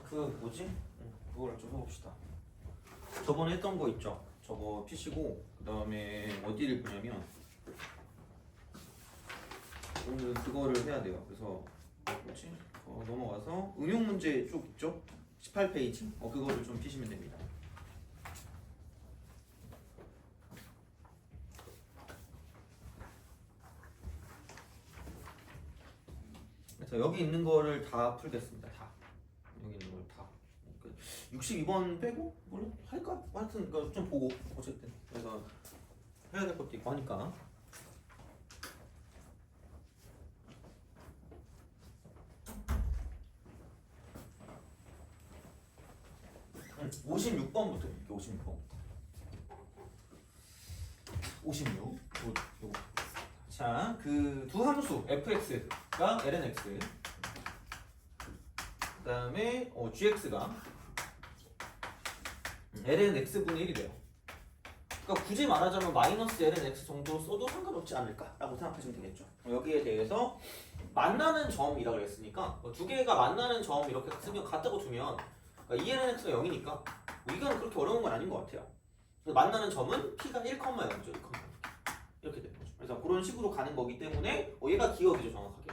그 뭐지? 그걸 좀 해봅시다. 저번에 했던 거 있죠? 저거 피시고 그 다음에 어디를 보냐면 오늘 그거를 해야 돼요. 그래서 뭐지? 넘어가서 응용 문제 쪽 있죠? 18페이지? 그거를 좀 피시면 됩니다. 그래서 여기 있는 거를 다 풀겠습니다. 다 여기 있는 걸 다. 62번 빼고 물론 할까? 하여튼 좀 보고 어쨌든 그래서 해야 될 것도 있고 하니까. 56번부터 볼게요. 56번부터. 56. 요거. 자, 그 두 함수 fx가 lnx, 그 다음에 gx가 lnx분의 1이 돼요. 그러니까 굳이 말하자면 마이너스 lnx 정도 써도 상관없지 않을까라고 생각하시면 되겠죠. 여기에 대해서 만나는 점이라고 그랬으니까 두 개가 만나는 점 이렇게 쓰면 같다고 두면 그러니까 2lnx가 0이니까 이건 그렇게 어려운 건 아닌 것 같아요. 그래서 만나는 점은 p가 1,0죠. 1,0 이렇게 되는 거죠. 그래서 그런 식으로 가는 거기 때문에 얘가 기억이죠. 정확하게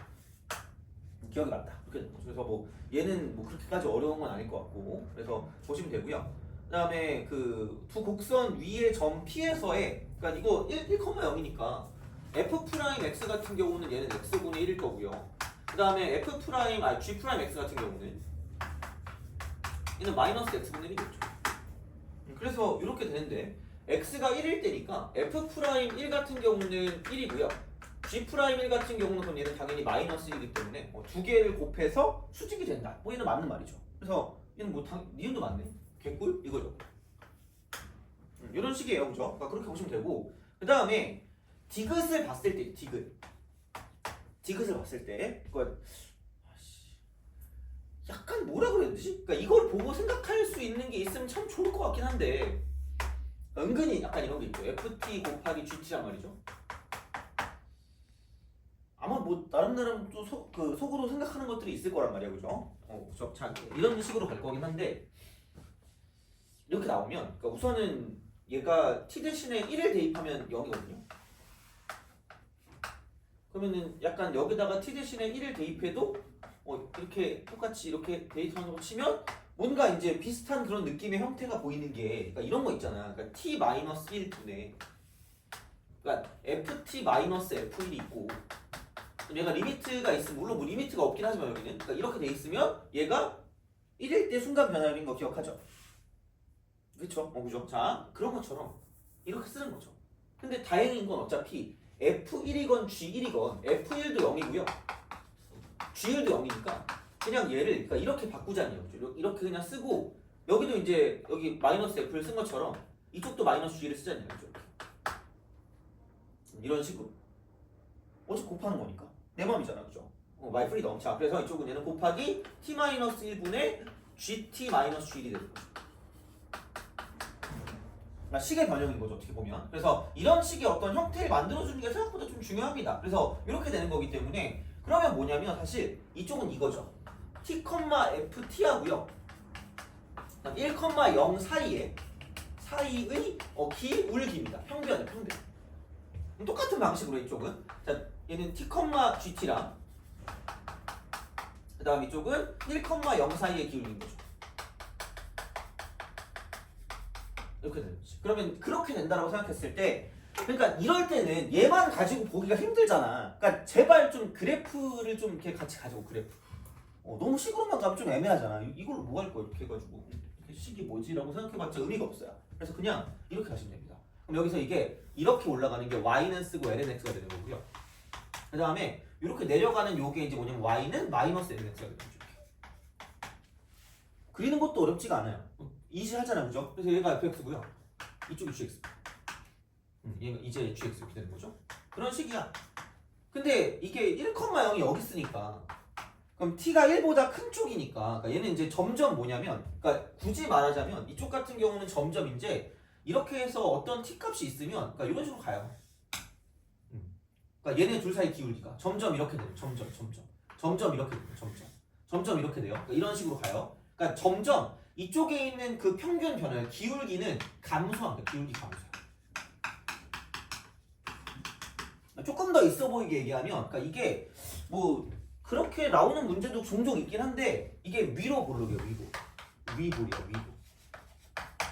기억이 맞다 이렇게 되는 거죠. 그래서 뭐 얘는 뭐 그렇게까지 어려운 건 아닐 것 같고 그래서 보시면 되고요. 그 다음에 그 두 곡선 위의 점 P에서의 그러니까 이거 1,0이니까 F'X 같은 경우는 얘는 X분의 1일 거고요. 그 다음에 G'X 같은 경우는 얘는 마이너스 X분의 1이겠죠. 그래서 이렇게 되는데 X가 1일 때니까 F'1 같은 경우는 1이고요. G'1 같은 경우는 그럼 얘는 당연히 마이너스 1이기 때문에 두 개를 곱해서 수직이 된다. 뭐 얘는 맞는 말이죠. 그래서 얘는 뭐 니은도 맞네. 개꿀? 이거죠. 이런 식이에요. 그죠? 그러니까 그렇게 보시면 되고 그 다음에 디귿을 봤을 때 디귿을 봤을 때 그거 약간 뭐라 그래야 되지? 그러니까 이걸 보고 생각할 수 있는 게 있으면 참 좋을 것 같긴 한데 은근히 약간 이런 게 있죠. FT 곱하기 GT란 말이죠. 아마 뭐 나름 또 속으로 생각하는 것들이 있을 거란 말이야. 그죠? 자, 이런 식으로 갈 거긴 한데 이렇게 나오면 그러니까 우선은 얘가 t 대신에 1을 대입하면 0이거든요. 그러면은 약간 여기다가 t 대신에 1을 대입해도 이렇게 똑같이 이렇게 데이터로 치면 뭔가 이제 비슷한 그런 느낌의 형태가 보이는 게 그러니까 이런 거 있잖아. 그러니까 t-1분의 그러니까 ft-f1이 있고 얘가 리미트가 있으면 물론 뭐 리미트가 없긴 하지만 여기는 그러니까 이렇게 돼 있으면 얘가 1일 때 순간 변화율인 거 기억하죠? 그쵸? 그죠? 자, 그런 것처럼 이렇게 쓰는 거죠. 근데 다행인 건 어차피 F1이건 G1이건 F1도 0이고요. G1도 0이니까 그냥 얘를 그러니까 이렇게 바꾸자니요. 이렇게 그냥 쓰고 여기도 이제 여기 마이너스 F를 쓴 것처럼 이쪽도 마이너스 G를 쓰자니요. 이런 식으로. 어차피 곱하는 거니까. 내 맘이잖아. 그죠? 마이 프리덤. 자, 그래서 이쪽은 얘는 곱하기 t-1분의 gt-g1이 되는 거죠. 식의 변형인 거죠. 어떻게 보면. 그래서 이런 식의 어떤 형태를 만들어주는 게 생각보다 좀 중요합니다. 그래서 이렇게 되는 거기 때문에 그러면 뭐냐면 사실 이쪽은 이거죠. t,ft 하고요. 1,0 사이의 기울기입니다. 평변이에요. 평변. 똑같은 방식으로 이쪽은 자 얘는 t,gt랑 그 다음 이쪽은 1,0 사이의 기울기인 거죠. 이렇게 되는 거지. 그러면 그렇게 된다라고 생각했을 때 그러니까 이럴 때는 얘만 가지고 보기가 힘들잖아. 그러니까 제발 좀 그래프를 좀 이렇게 같이 가지고 그래프. 너무 식으로만 가면 좀 애매하잖아. 이걸 뭐 할 거야 이렇게 해가지고 이렇게 식이 뭐지라고 생각해봤자 의미가 없어요. 그래서 그냥 이렇게 하시면 됩니다. 그럼 여기서 이게 이렇게 올라가는 게 y는 쓰고 lnx가 되는 거고요. 그 다음에 이렇게 내려가는 요게 이제 뭐냐면 y는 마이너스 lnx가 되는 거죠. 그리는 것도 어렵지가 않아요. 이지하잖아, 그죠? 그래서 얘가 fx고요. 이쪽이 gx. 얘가 이제 gx 이렇게 되는 거죠. 그런 식이야. 근데 이게 1,0이 여기 있으니까 그럼 t가 1보다 큰 쪽이니까 그러니까 얘는 이제 점점 뭐냐면 그러니까 굳이 말하자면 이쪽 같은 경우는 점점 이제 이렇게 해서 어떤 t 값이 있으면 그러니까 이런 식으로 가요. 그러니까 얘네 둘 사이 기울기가 점점 이렇게 돼요. 점점 이렇게 돼요. 점점 이렇게 돼요. 그러니까 이런 식으로 가요. 그러니까 점점 이쪽에 있는 그 평균 변화, 기울기는 감소합니다. 기울기 감소. 조금 더 있어 보이게 얘기하면, 그러니까 이게 뭐 그렇게 나오는 문제도 종종 있긴 한데 이게 위로 볼록이에요. 위볼이에요.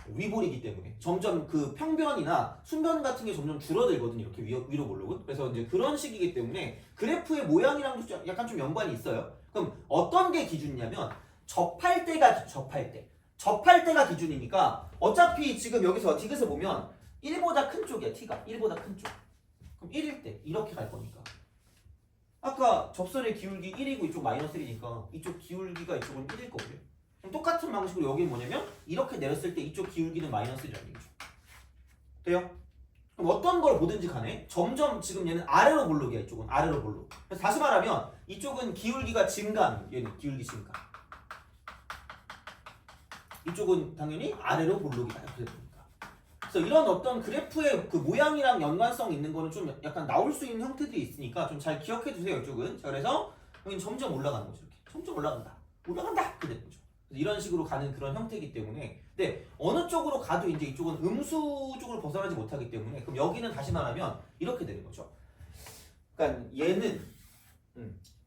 위볼이기 때문에 점점 그 평변이나 순변 같은 게 점점 줄어들거든요. 이렇게 위로 볼록은. 그래서 이제 그런 식이기 때문에 그래프의 모양이랑도 약간 좀 연관이 있어요. 그럼 어떤 게 기준이냐면 접할 때가 기준이니까 어차피 지금 여기서 디귿을 보면 1보다 큰 쪽이야. t가 1보다 큰 쪽. 그럼 1일 때 이렇게 갈 거니까 아까 접선의 기울기 1이고 이쪽 마이너스 1이니까 이쪽 기울기가 이쪽은 1일 거고요. 그럼 똑같은 방식으로 여기 뭐냐면 이렇게 내렸을 때 이쪽 기울기는 마이너스 1이라는 얘기죠. 돼요? 그럼 어떤 걸 보든지 간에 점점 지금 얘는 아래로 볼록이야. 이쪽은 아래로 볼록. 그래서 다시 말하면 이쪽은 기울기가 증가합니다. 얘는 기울기 증가. 이쪽은 당연히 아래로 볼록이다. 이렇게 됩니다. 그래서 이런 어떤 그래프의 그 모양이랑 연관성 있는 거는 좀 약간 나올 수 있는 형태들이 있으니까 좀 잘 기억해 두세요. 이쪽은. 자, 그래서 여기는 점점 올라가는 거죠. 이렇게. 점점 올라간다. 이렇게 되는 거죠. 이런 식으로 가는 그런 형태이기 때문에, 근데 어느 쪽으로 가도 이제 이쪽은 음수 쪽으로 벗어나지 못하기 때문에, 그럼 여기는 다시 말하면 이렇게 되는 거죠. 그러니까 얘는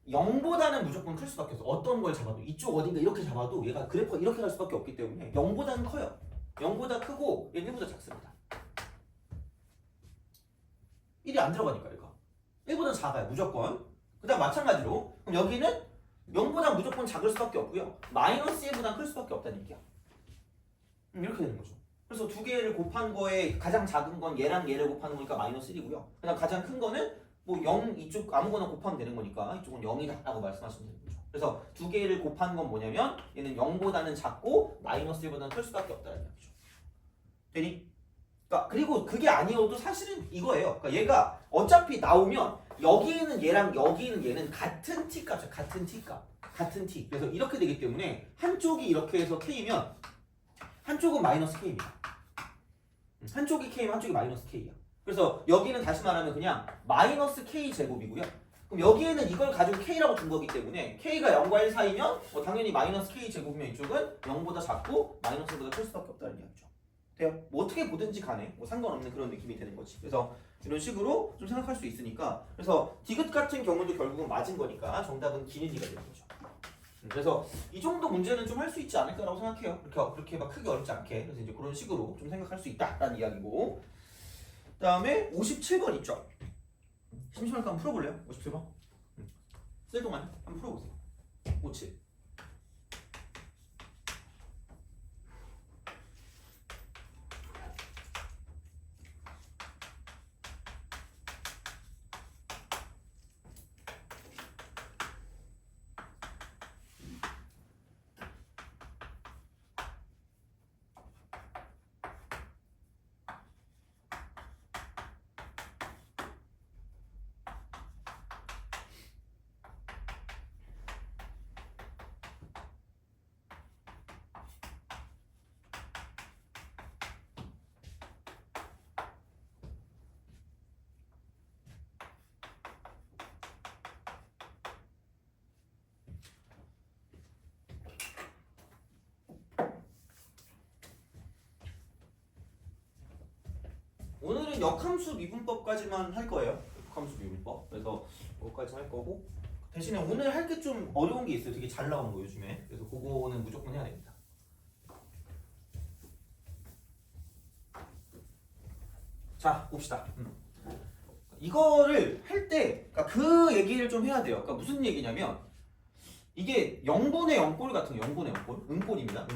0보다는 무조건 클 수밖에 없어. 어떤 걸 잡아도 이쪽 어딘가 이렇게 잡아도 얘가 그래프가 이렇게 갈 수밖에 없기 때문에 0보다는 커요. 0보다 크고 얘는 1보다 작습니다. 1이 안 들어가니까 얘가 1보다 작아요. 무조건. 그 다음 마찬가지로 그럼 여기는 0보다 무조건 작을 수밖에 없고요. 마이너스 1보다 클 수밖에 없다는 얘기야. 이렇게 되는 거죠. 그래서 두 개를 곱한 거에 가장 작은 건 얘랑 얘를 곱하는 거니까 마이너스 1이고요. 그 다음 가장 큰 거는 뭐 0 이쪽 아무거나 곱하면 되는 거니까 이쪽은 0이다 라고 말씀하시면 되는 거죠. 그래서 두 개를 곱한 건 뭐냐면 얘는 0보다는 작고 마이너스 1보다는 클 수밖에 없다는 얘기죠. 되니? 그러니까 그리고 그게 아니어도 사실은 이거예요. 그러니까 얘가 어차피 나오면 여기에는 얘랑 여기에는 얘는 같은 t값이야. 같은 t. 그래서 이렇게 되기 때문에 한쪽이 이렇게 해서 k면 한쪽은 마이너스 k입니다. 한쪽이 k면 한쪽이 마이너스 k야. 그래서 여기는 다시 말하면 그냥 마이너스 k 제곱이고요. 그럼 여기에는 이걸 가지고 k라고 둔 거기 때문에 k가 0과 1 사이면 당연히 마이너스 k 제곱이면 이쪽은 0보다 작고 마이너스 1보다 클 수밖에 없다는 이야기죠. 돼요? 뭐 어떻게 보든지 간에 뭐 상관없는 그런 느낌이 되는 거지. 그래서 이런 식으로 좀 생각할 수 있으니까, 그래서 디귿 같은 경우도 결국은 맞은 거니까 정답은 기린이가 되는 거죠. 그래서 이 정도 문제는 좀 할 수 있지 않을까라고 생각해요. 그렇게 막 크게 어렵지 않게. 그래서 이제 그런 식으로 좀 생각할 수 있다라는 이야기고. 그다음에 57번 있죠. 심심하니까 한번 풀어볼래요? 57번. 쓸 동안 한번 풀어보세요. 57. 오늘은 역함수 미분법까지만 할 거예요. 역함수 미분법. 그래서 그거까지 할 거고, 대신에 오늘 할 게 좀 어려운 게 있어요. 되게 잘 나온 거 요즘에. 그래서 그거는 무조건 해야 됩니다. 자, 봅시다. 이거를 할 때 그 얘기를 좀 해야 돼요. 그러니까 무슨 얘기냐면 이게 0분의 0꼴 같은 거, 0분의 0꼴, 은꼴입니다.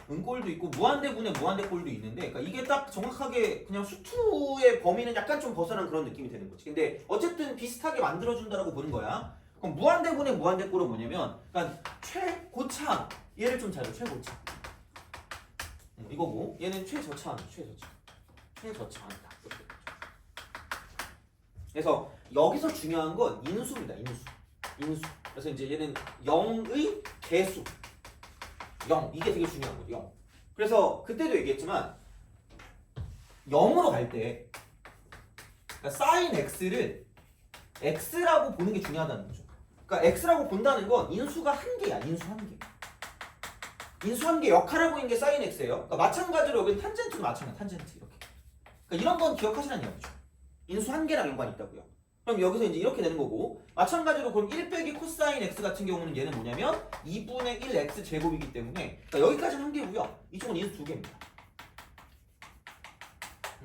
은꼴도 있고 무한대분의 무한대꼴도 있는데, 그러니까 이게 딱 정확하게 그냥 수투의 범위는 약간 좀 벗어난 그런 느낌이 되는 거지. 근데 어쨌든 비슷하게 만들어준다라고 보는 거야. 그럼 무한대분의 무한대꼴은 뭐냐면, 그러니까 최고차항, 얘를 좀 잘 봐. 최고차항. 이거고, 얘는 최저차항이다. 최저차항이다. 그래서 여기서 중요한 건 인수입니다. 인수. 그래서 이제 얘는 0의 개수. 0. 이게 되게 중요한 거죠. 0. 그래서 그때도 얘기했지만 0으로 갈 때 그러니까 sin x를 x라고 보는 게 중요하다는 거죠. 그러니까 x라고 본다는 건 인수가 한 개야. 인수 한 개. 인수 한 개 역할을 하고 있는 게 사인 x예요. 그러니까 마찬가지로 여기는 탄젠트도 마찬가지, 탄젠트 이렇게. 그러니까 이런 건 기억하시라는 이야기죠. 인수 한 개랑 연관이 있다고요. 그럼 여기서 이제 이렇게 되는 거고, 마찬가지로 그럼 1 빼기 코사인 x 같은 경우는 얘는 뭐냐면 2분의 1 x 제곱이기 때문에, 그러니까 여기까지는 한 개고요. 이쪽은 인수 두 개입니다.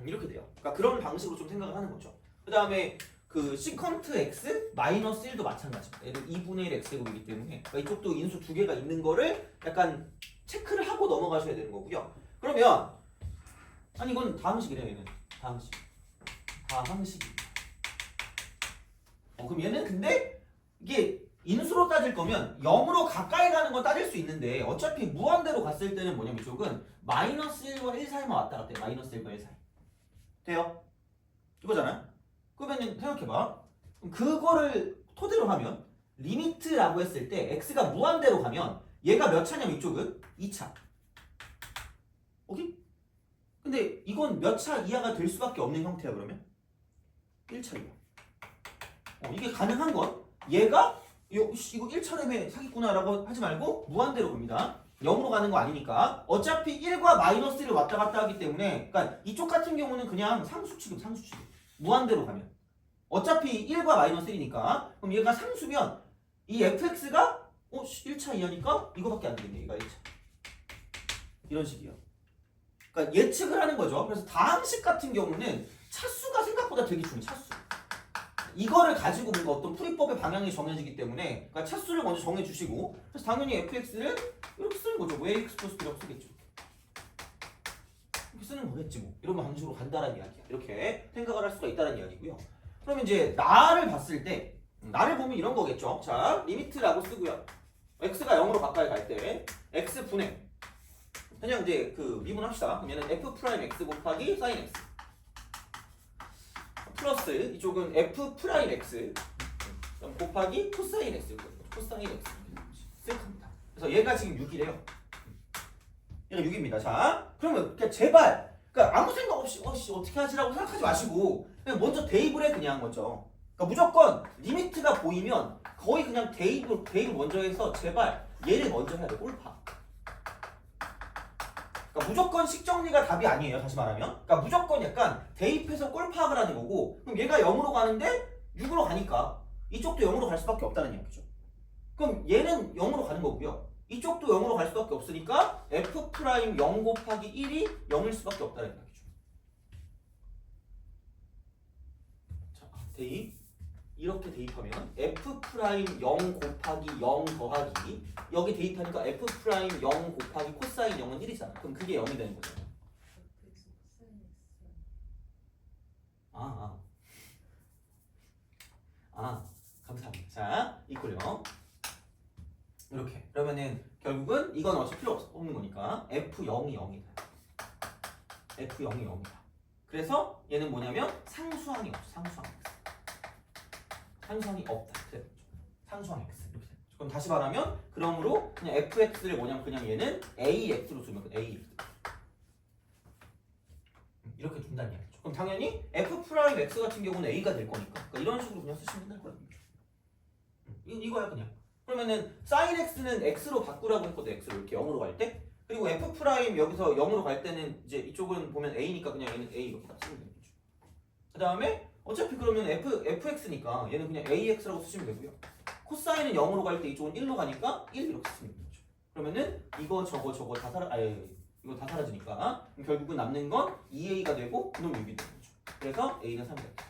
이렇게 돼요. 그러니까 그런 방식으로 좀 생각을 하는 거죠. 그 다음에 그 시컨트 x 마이너스 1도 마찬가지입니다. 얘는 2분의 1 x 제곱이기 때문에, 그러니까 이쪽도 인수 두 개가 있는 거를 약간 체크를 하고 넘어가셔야 되는 거고요. 그러면 아니 이건 다항식이래요. 얘는 다항식입니다. 그럼 얘는 근데 이게 인수로 따질 거면 0으로 가까이 가는 건 따질 수 있는데, 어차피 무한대로 갔을 때는 뭐냐면 이쪽은 마이너스 1과 1 사이만 왔다 갔다 해요. 마이너스 1과 1 사이. 돼요? 이거잖아요? 그러면 생각해봐. 그거를 토대로 하면 리미트라고 했을 때 x가 무한대로 가면 얘가 몇 차냐면 이쪽은 2차. 오케이? 근데 이건 몇 차 이하가 될 수밖에 없는 형태야. 그러면 1차 이하. 이게 가능한 건 얘가 이거 1차례에 사기구나라고 하지 말고 무한대로 갑니다. 0으로 가는 거 아니니까. 어차피 1과 마이너스 1을 왔다 갔다 하기 때문에, 그러니까 이쪽 같은 경우는 그냥 상수치급. 무한대로 가면 어차피 1과 마이너스 1이니까, 그럼 얘가 상수면 이 fx가 1차 이하니까 이거밖에 안 되겠네. 얘가 1차. 이런 식이요. 그러니까 예측을 하는 거죠. 그래서 다항식 같은 경우는 차수가 생각보다 되게 중요해요. 차수. 이거를 가지고 뭔가 어떤 풀이법의 방향이 정해지기 때문에, 그러니까 차수를 먼저 정해주시고, 그래서 당연히 fx를 이렇게 쓰는 거죠. 뭐 ax 플러스 b라고 쓰겠죠. 이렇게 쓰는 거겠지 뭐. 이런 방식으로 간다는 이야기야. 이렇게 생각을 할 수가 있다는 이야기고요. 그러면 이제 나를 봤을 때, 나를 보면 이런 거겠죠. 자, 리미트라고 쓰고요. x가 0으로 가까이 갈 때 x분의, 그냥 이제 그 미분합시다. 그럼 얘는 f 프라임 x 곱하기 사인 x 플러스 이쪽은 f 프라임 x 곱하기 코사인 x, 코사인 x 셀카입니다. 그래서 얘가 지금 6이래요. 얘가 6입니다. 자, 그러면 그냥 제발, 그러니까 아무 생각 없이 어떻게 하지라고 생각하지 마시고 그냥 먼저 대입을 해. 그냥 먼저. 그러니까 무조건 리미트가 보이면 거의 그냥 대입을 먼저 해서 제발 얘를 먼저 해야 돼. 꼴파. 그러니까 무조건 식정리가 답이 아니에요. 다시 말하면. 그러니까 무조건 약간 대입해서 꼴파악을 하는 거고, 그럼 얘가 0으로 가는데 6으로 가니까 이쪽도 0으로 갈 수밖에 없다는 이야기죠. 그럼 얘는 0으로 가는 거고요. 이쪽도 0으로 갈 수밖에 없으니까 f 프라임 0 곱하기 1이 0일 수밖에 없다는 이야기죠. 자, 대입. 이렇게 대입하면 f 프라임 0 곱하기 0 더하기, 여기 대입하니까 f 프라임 0 곱하기 코사인 0은 1이잖아. 그럼 그게 0이 되는 거죠. 감사합니다. 자, 이꼴요. 이렇게. 그러면은 결국은 이건 어차피 필요 없는 거니까 f0이 0이다. f0이 0이다. 그래서 얘는 뭐냐면 상수항이 없어. 상수항이 없다. 그래. 상수항 x. 이렇게. 그럼 다시 말하면, 그러므로 그냥 fx를 뭐냐면 그냥 얘는 ax로 두면 ax. 이렇게 둔다는 이야기죠. 그럼 당연히 f 프라임 x 같은 경우는 a가 될 거니까, 그러니까 이런 식으로 그냥 쓰시면 될 거거든요. 이거야 그냥. 그러면은 sin x는 x로 바꾸라고 했거든. x로 이렇게 0으로 갈 때. 그리고 f 프라임 여기서 0으로 갈 때는 이제 이쪽은 보면 a니까 그냥 얘는 a 이렇게 다 쓰면 되는 거죠. 그 다음에 어차피 그러면 fx니까 얘는 그냥 ax라고 쓰시면 되고요. 코사인은 0으로 갈 때 이쪽은 1로 가니까 1 이렇게 쓰면 되는 거죠. 그러면은 이거 저거 다 이거 다 사라지니까 결국은 남는 건 2a가 되고 그놈 6이 되는 거죠. 그래서 a는 3이 됩니다.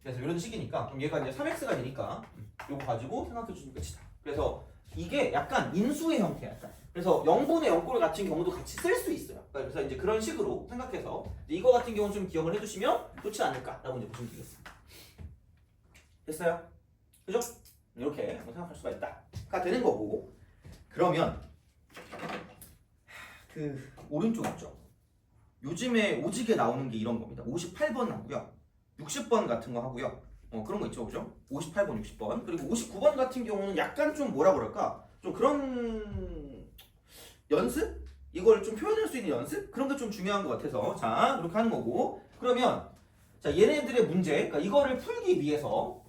그래서 이런 식이니까 그럼 얘가 이제 3x가 되니까 요거 가지고 생각해 주시면 끝이다. 그래서 이게 약간 인수의 형태야. 약간. 그래서 0분의 0꼴 같은 경우도 같이 쓸 수 있어요. 그래서 이제 그런 식으로 생각해서 이거 같은 경우는 좀 기억을 해주시면 좋지 않을까라고 이제 보시면 되겠습니다. 됐어요? 그죠? 이렇게 생각할 수가 있다가 되는 거고. 그러면 그 오른쪽 있죠? 요즘에 오지게 나오는 게 이런 겁니다. 58번 하고요, 60번 같은 거 하고요. 그런 거 있죠, 그죠? 58번, 60번. 그리고 59번 같은 경우는 약간 좀 뭐라 그럴까? 좀 그런 연습? 이걸 좀 표현할 수 있는 연습? 그런 게 좀 중요한 것 같아서 자, 이렇게 하는 거고. 그러면 자, 얘네들의 문제, 그러니까 이거를 풀기 위해서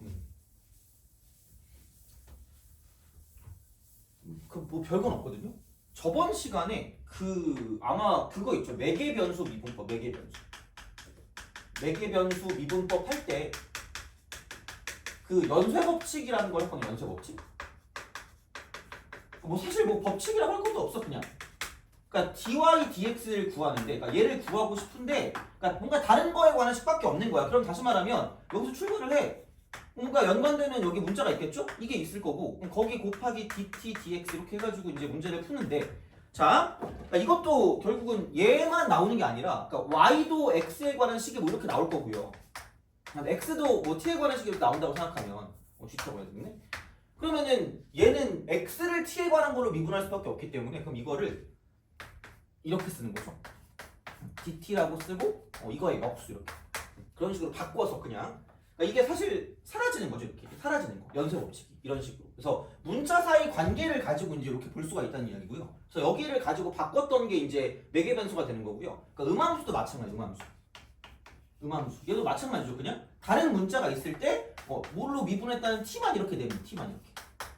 뭐 별건 없거든요. 저번 시간에 아마 그거 있죠. 매개변수 미분법, 매개변수 미분법 할 때 그 연쇄법칙이라는 걸 했거든요. 연쇄법칙. 뭐 사실 뭐 법칙이라고 할 것도 없어 그냥. 그러니까 dy dx를 구하는데, 그러니까 얘를 구하고 싶은데, 그러니까 뭔가 다른 거에 관한 식밖에 없는 거야. 그럼 다시 말하면 여기서 출발을 해. 뭔가 연관되는 여기 문자가 있겠죠? 이게 있을 거고, 그럼 거기 곱하기 dt dx 이렇게 해가지고 이제 문제를 푸는데, 자, 그러니까 이것도 결국은 얘만 나오는 게 아니라, 그러니까 y도 x에 관한 식이 뭐 이렇게 나올 거고요. x도 뭐 t에 관한 식이 이렇게 나온다고 생각하면, G라고 해야 되겠네. 그러면은 얘는 x를 t에 관한 걸로 미분할 수밖에 없기 때문에, 그럼 이거를 이렇게 쓰는 거죠. dt라고 쓰고 이거에 역수 이렇게 그런 식으로 바꿔서 그냥, 그러니까 이게 사실 사라지는 거죠. 이렇게 사라지는 거, 연쇄 법칙이 이런 식으로. 그래서 문자 사이 관계를 가지고 이제 이렇게 볼 수가 있다는 이야기고요. 그래서 여기를 가지고 바꿨던 게 이제 매개 변수가 되는 거고요. 그러니까 음함수도 마찬가지. 음함수 얘도 마찬가지죠. 그냥 다른 문자가 있을 때 뭘로 미분했다는 t만 이렇게 되면 t만 이렇게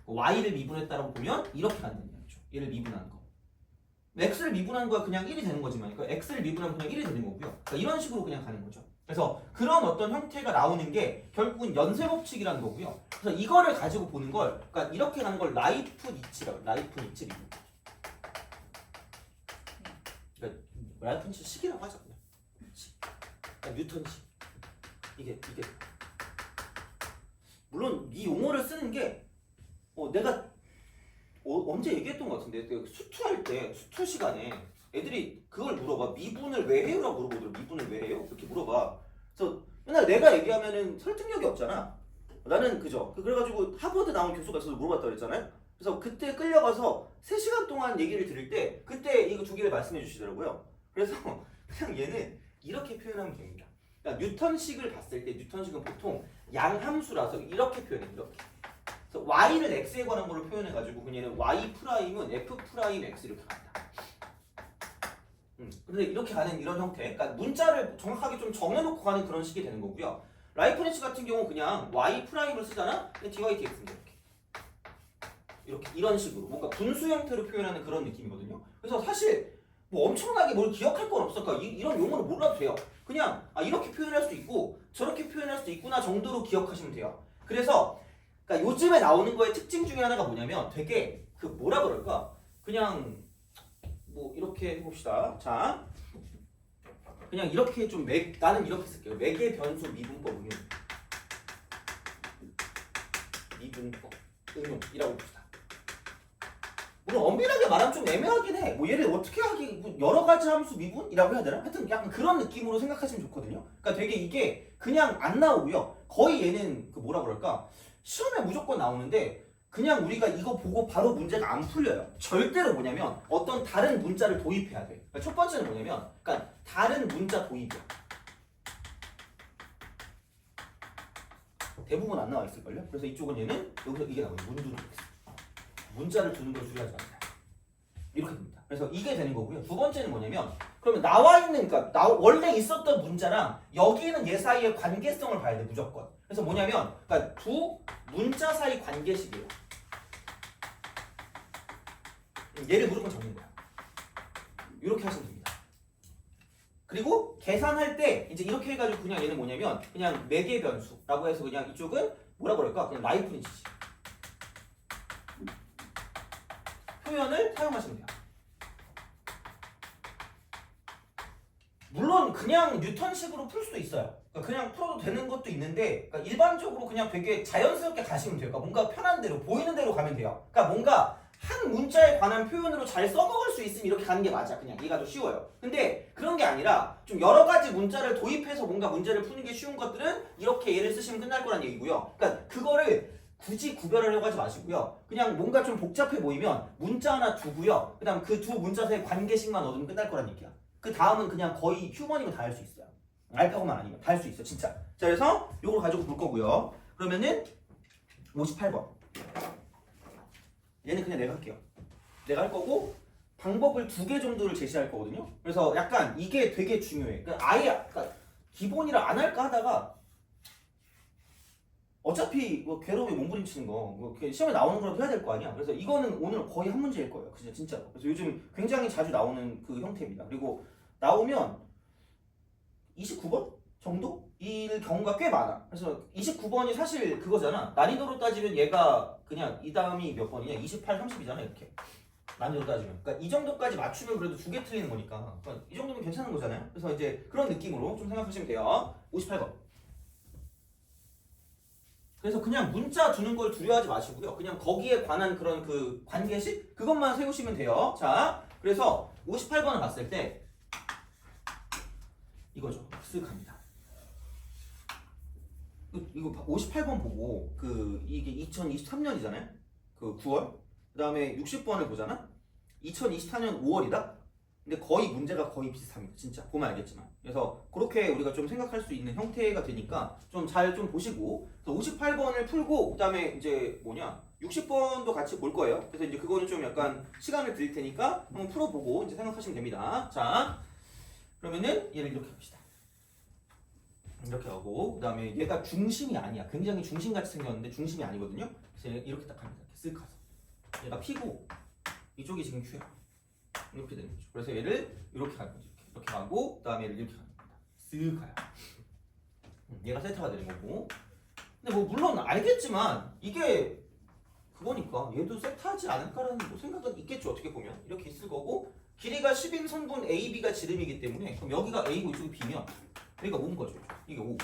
y를 미분했다라고 보면 이렇게 간다는 얘기죠. 얘를 미분하는 거. x를 미분한 거야 그냥 1이 되는 거지만, 그러니까 x를 미분하면 그냥 1이 되는 거고요. 그러니까 이런 식으로 그냥 가는 거죠. 그래서 그런 어떤 형태가 나오는 게 결국은 연쇄법칙이라는 거고요. 그래서 이거를 가지고 보는 걸, 그러니까 이렇게 가는 걸 라이프니츠라고, 라이프니츠 리그. 그러니까 라이프니츠 식이라고 하죠. 그냥 식. 그러니까 뉴턴식. 이게 물론 이 용어를 쓰는 게 내가 언제 얘기했던 것 같은데, 수투할 때, 수투 시간에 애들이 그걸 물어봐. 미분을 왜 해요? 라고 물어보더라고. 미분을 왜 해요? 이렇게 물어봐. 그래서 맨날 내가 얘기하면은 설득력이 없잖아. 나는 그죠. 그래가지고 하버드 나온 교수가 있어서 물어봤다고 그랬잖아요. 그래서 그때 끌려가서 3시간 동안 얘기를 들을 때 그때 이거 두 개를 말씀해 주시더라고요. 그래서 그냥 얘는 이렇게 표현하면 됩니다. 그러니까 뉴턴식을 봤을 때, 뉴턴식은 보통 양함수라서 이렇게 표현해요. 이렇게. 그래서 y를 x에 관한 걸로 표현해가지고 그냥 y 프라임은 f 프라임 x 이렇게 간다. 근데 이렇게 가는 이런 형태, 그러니까 문자를 정확하게 좀 정해놓고 가는 그런 식이 되는 거고요. 라이프니츠 같은 경우 그냥 y 프라임을 쓰잖아. dy dx인데 이렇게 이런 식으로 뭔가 분수 형태로 표현하는 그런 느낌이거든요. 그래서 사실 뭐 엄청나게 뭘 기억할 건 없어. 그러니까 이런 용어를 몰라도 돼요. 그냥 이렇게 표현할 수도 있고 저렇게 표현할 수도 있구나 정도로 기억하시면 돼요. 그래서 그러니까 요즘에 나오는 거의 특징 중에 하나가 뭐냐면 되게 뭐라 그럴까? 그냥 뭐 이렇게 해봅시다. 자, 그냥 이렇게 좀 나는 이렇게 쓸게요. 매개 변수 미분법 응용이라고 봅시다. 물론 엄밀하게 말하면 좀 애매하긴 해. 뭐 얘를 어떻게 하기, 뭐 여러 가지 함수 미분이라고 해야 되나? 하여튼 약간 그런 느낌으로 생각하시면 좋거든요. 그러니까 되게 이게 그냥 안 나오고요. 거의 얘는 뭐라 그럴까? 시험에 무조건 나오는데 그냥 우리가 이거 보고 바로 문제가 안 풀려요. 절대로 뭐냐면 어떤 다른 문자를 도입해야 돼. 그러니까 첫 번째는 뭐냐면, 그러니까 다른 문자 도입이야. 대부분 안 나와 있을걸요? 그래서 이쪽은 얘는 여기서 이게 나와요. 문자를 두는 걸 주의하지 않는다. 이렇게 됩니다. 그래서 이게 되는 거고요. 두 번째는 뭐냐면, 그러면 나와 있는, 그러니까 원래 있었던 문자랑 여기 있는 얘 사이의 관계성을 봐야 돼, 무조건. 그래서 뭐냐면, 그러니까 두 문자 사이 관계식이에요. 얘를 무조건 적는 거야. 이렇게 하시면 됩니다. 그리고 계산할 때 이제 이렇게 해가지고 그냥 얘는 뭐냐면 그냥 매개 변수라고 해서 그냥 이쪽은 뭐라 그럴까? 그냥 라이프니츠지. 표현을 사용하시면 돼요. 물론 그냥 뉴턴식으로 풀 수도 있어요. 그러니까 그냥 풀어도 되는 것도 있는데, 그러니까 일반적으로 그냥 되게 자연스럽게 가시면 돼요. 그러니까 뭔가 편한 대로, 보이는 대로 가면 돼요. 그러니까 뭔가 한 문자에 관한 표현으로 잘 써먹을 수 있으면 이렇게 가는 게 맞아. 그냥 얘가 더 쉬워요. 근데 그런 게 아니라 좀 여러 가지 문자를 도입해서 뭔가 문제를 푸는 게 쉬운 것들은 이렇게 얘를 쓰시면 끝날 거란 얘기고요. 그러니까 그거를 굳이 구별을 하려고 하지 마시고요. 그냥 뭔가 좀 복잡해 보이면 문자 하나 두고요. 그 다음 그 두 문자 사이의 관계식만 얻으면 끝날 거란 얘기야. 그 다음은 그냥 거의 휴먼이면 다 할 수 있어요. 알파고만 아니면 다 할 수 있어, 진짜. 자, 그래서 요걸 가지고 볼 거고요. 그러면은 58번. 얘는 그냥 내가 할게요. 내가 할 거고 방법을 2개 정도를 제시할 거거든요. 그래서 약간 이게 되게 중요해. 그러니까 아예 그러니까 기본이라 안 할까 하다가 어차피 뭐 괴로움에 몸부림치는 거뭐 시험에 나오는 거라도 해야 될 거 아니야. 그래서 이거는 오늘 거의 한 문제일 거예요. 진짜로. 그래서 요즘 굉장히 자주 나오는 그 형태입니다. 그리고 나오면 29번 정도일 경우가 꽤 많아. 그래서 29번이 사실 그거잖아. 난이도로 따지면 얘가 그냥 이 다음이 몇 번이냐? 28, 30이잖아 이렇게. 난이도 따지면. 그러니까 이 정도까지 맞추면 그래도 2개 틀리는 거니까. 그러니까 이 정도면 괜찮은 거잖아요. 그래서 이제 그런 느낌으로 좀 생각하시면 돼요. 58번. 그래서 그냥 문자 두는 걸 두려워하지 마시고요. 그냥 거기에 관한 그런 그 관계식 그것만 세우시면 돼요. 자, 그래서 58번을 봤을 때 이거죠. 쓱 갑니다. 이거 58번 보고 그 이게 2023년이잖아요. 그 9월. 그다음에 60번을 보잖아. 2024년 5월이다. 근데 거의 문제가 거의 비슷합니다. 진짜 보면 알겠지만. 그래서 그렇게 우리가 좀 생각할 수 있는 형태가 되니까 좀 잘 좀 보시고 58번을 풀고 그다음에 이제 60번도 같이 볼 거예요. 그래서 이제 그거는 좀 약간 시간을 드릴 테니까 한번 풀어보고 이제 생각하시면 됩니다. 자, 그러면은 얘를 이렇게 합시다. 이렇게 하고 그다음에 얘가 중심이 아니야. 굉장히 중심같이 생겼는데 중심이 아니거든요. 그래서 이렇게 딱 합니다. 이렇게 쓱 가서 얘가 P고 이쪽이 지금 Q야. 이렇게 되는 거죠. 그래서 얘를 이렇게 가는 거죠. 이렇게 가고 그다음에 얘를 이렇게 가는 겁니다. 쓱 가요. 얘가 세타가 되는 거고. 근데 뭐 물론 알겠지만 이게 그거니까 얘도 세타하지 않을까라는 뭐 생각은 있겠죠. 어떻게 보면 이렇게 있을 거고 길이가 10인 선분 AB가 지름이기 때문에 그럼 여기가 A고 이쪽이 B면 여기가 5인 거죠. 이게 5.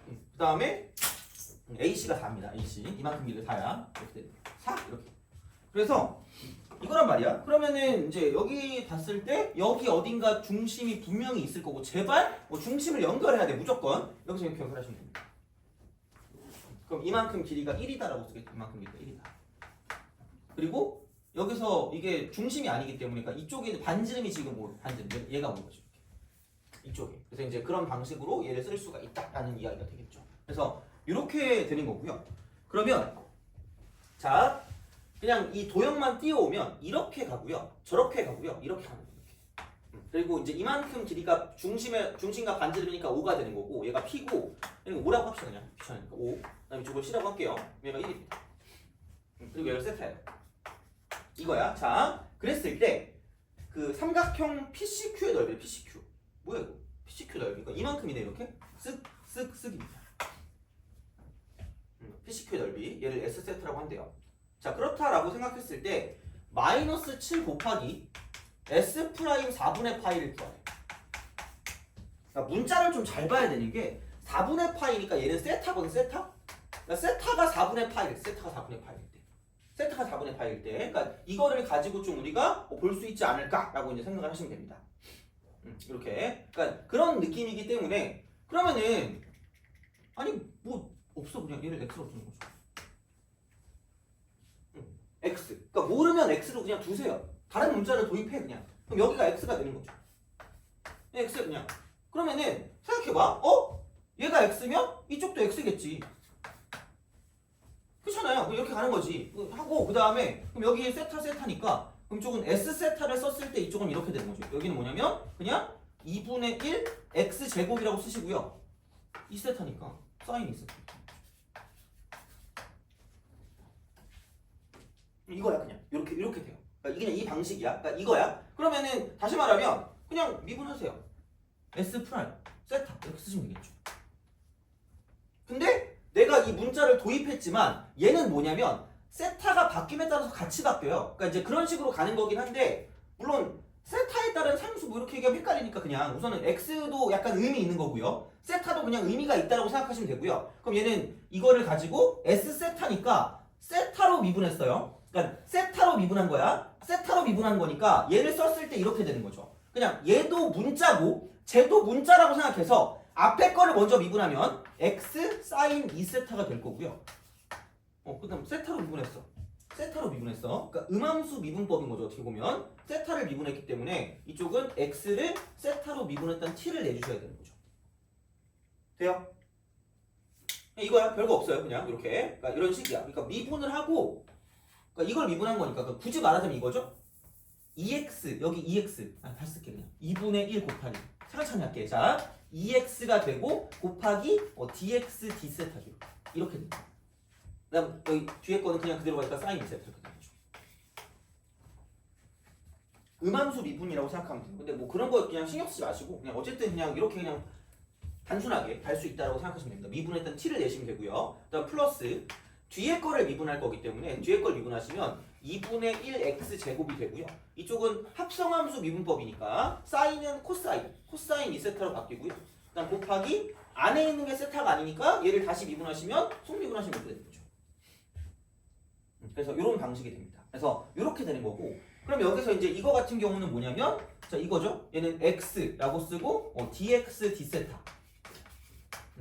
그 다음에 AC가 4입니다. AC 이만큼 길이 4야. 이렇게 되는 4 이렇게. 그래서 이거란 말이야. 그러면은 이제 여기 봤을 때 여기 어딘가 중심이 분명히 있을 거고 제발 뭐 중심을 연결해야 돼 무조건. 여기서 이렇게 연결하시면 됩니다. 그럼 이만큼 길이가 1이다라고 쓰겠죠. 이만큼 길이가 1이다. 그리고 여기서 이게 중심이 아니기 때문에 그러니까 이쪽에 반지름이 지금 뭐 반지름 얘가 온 거죠. 이쪽에. 그래서 이제 그런 방식으로 얘를 쓸 수가 있다라는 이야기가 되겠죠. 그래서 이렇게 되는 거고요. 그러면 자 그냥 이 도형만 띄워오면 이렇게 가고요, 저렇게 가고요, 이렇게 가는 거예요. 그리고 이제 이만큼 길이가 중심과 반지름이니까 5가 되는 거고 얘가 P고 그러니까 5라고 합시다. 그냥 귀찮으니까 5. 그다음에 저걸 C라고 할게요. 얘가 1입니다. 그리고 얘를 세타예요. 이거야. 자, 그랬을 때 그 삼각형 PCQ의 넓이 PCQ 뭐야 이거? PCQ 넓이가 이만큼이네 이렇게 쓱쓱쓱입니다. PCQ의 넓이 얘를 S세트라고 한대요. 자 그렇다라고 생각했을 때 마이너스 7 곱하기 S 프라임 4분의 파이를 구하래. 그러니까 문자를 좀 잘 봐야 되는 게 4분의 파이니까 얘는 세타거든 세타? 그러니까 세타가 4분의 파이 세타가 4분의 파이일 때 세타가 4분의 파이일 때 그러니까 이거를 가지고 좀 우리가 볼 수 있지 않을까라고 이제 생각을 하시면 됩니다. 이렇게 그러니까 그런 느낌이기 때문에 그러면은 아니 뭐 없어 그냥 얘를 X로 두는 거죠. X. 그러니까 모르면 X로 그냥 두세요. 다른 문자를 도입해 그냥. 그럼 여기가 X가 되는 거죠. X 그냥. 그러면은 생각해봐. 얘가 X면 이쪽도 X겠지. 그렇잖아요. 이렇게 가는 거지. 하고 그 다음에 그럼 여기 세타니까 그럼 이쪽은 S 세타를 썼을 때 이쪽은 이렇게 되는 거죠. 여기는 뭐냐면 그냥 2분의 1 X 제곱이라고 쓰시고요. 2세타니까 사인 2세타. 이거야 그냥 이렇게 돼요. 그러니까 이게 이 방식이야. 그러니까 이거야. 그러면은 다시 말하면 그냥 미분하세요. S 프라임 세타 이렇게 쓰시면 되겠죠. 근데 내가 이 문자를 도입했지만 얘는 뭐냐면 세타가 바뀜에 따라서 같이 바뀌어요. 그러니까 이제 그런 식으로 가는 거긴 한데 물론 세타에 따른 상수 뭐 이렇게 얘기하면 헷갈리니까 그냥 우선은 X도 약간 의미 있는 거고요. 세타도 그냥 의미가 있다라고 생각하시면 되고요. 그럼 얘는 이거를 가지고 S 세타니까 세타로 미분했어요. 그러니까 세타로 미분한 거야. 세타로 미분한 거니까 얘를 썼을 때 이렇게 되는 거죠. 그냥 얘도 문자고 쟤도 문자라고 생각해서 앞에 거를 먼저 미분하면 x 사인 2세타가 될 거고요. 그다음 세타로 미분했어. 세타로 미분했어. 그러니까 음함수 미분법인 거죠. 어떻게 보면 세타를 미분했기 때문에 이쪽은 x를 세타로 미분했던 t를 내주셔야 되는 거죠. 돼요? 이거야. 별거 없어요. 그냥 이렇게. 그러니까 이런 식이야. 그러니까 미분을 하고 그러니까 이걸 미분한 거니까 그러니까 굳이 말하자면 이거죠. 2x 여기 2x 다시 쓸게 그냥 2분의 1 곱하기 차근차근 할게. 자 2x가 되고 곱하기 dx d세타죠. 이렇게 됩니다. 그다음 여기 뒤에 거는 그냥 그대로 가니까 사인 이세타 이렇게 되죠. 음함수 미분이라고 생각하면 돼요. 근데 뭐 그런 거 그냥 신경 쓰지 마시고 그냥 어쨌든 그냥 이렇게 그냥 단순하게 갈 수 있다라고 생각하시면 됩니다. 미분했던 t를 내시면 되고요. 그다음 플러스 뒤에 거를 미분할 거기 때문에 뒤에 걸 미분하시면 2분의 1x 제곱이 되고요. 이쪽은 합성함수 미분법이니까 사인은 코사인, 코사인 2세타로 바뀌고요. 그다음 곱하기 안에 있는 게 세타가 아니니까 얘를 다시 미분하시면 속미분하시면 이렇게 되는 거죠. 그래서 이런 방식이 됩니다. 그래서 이렇게 되는 거고 그럼 여기서 이제 이거 같은 경우는 뭐냐면 자 이거죠. 얘는 x라고 쓰고 dx d세타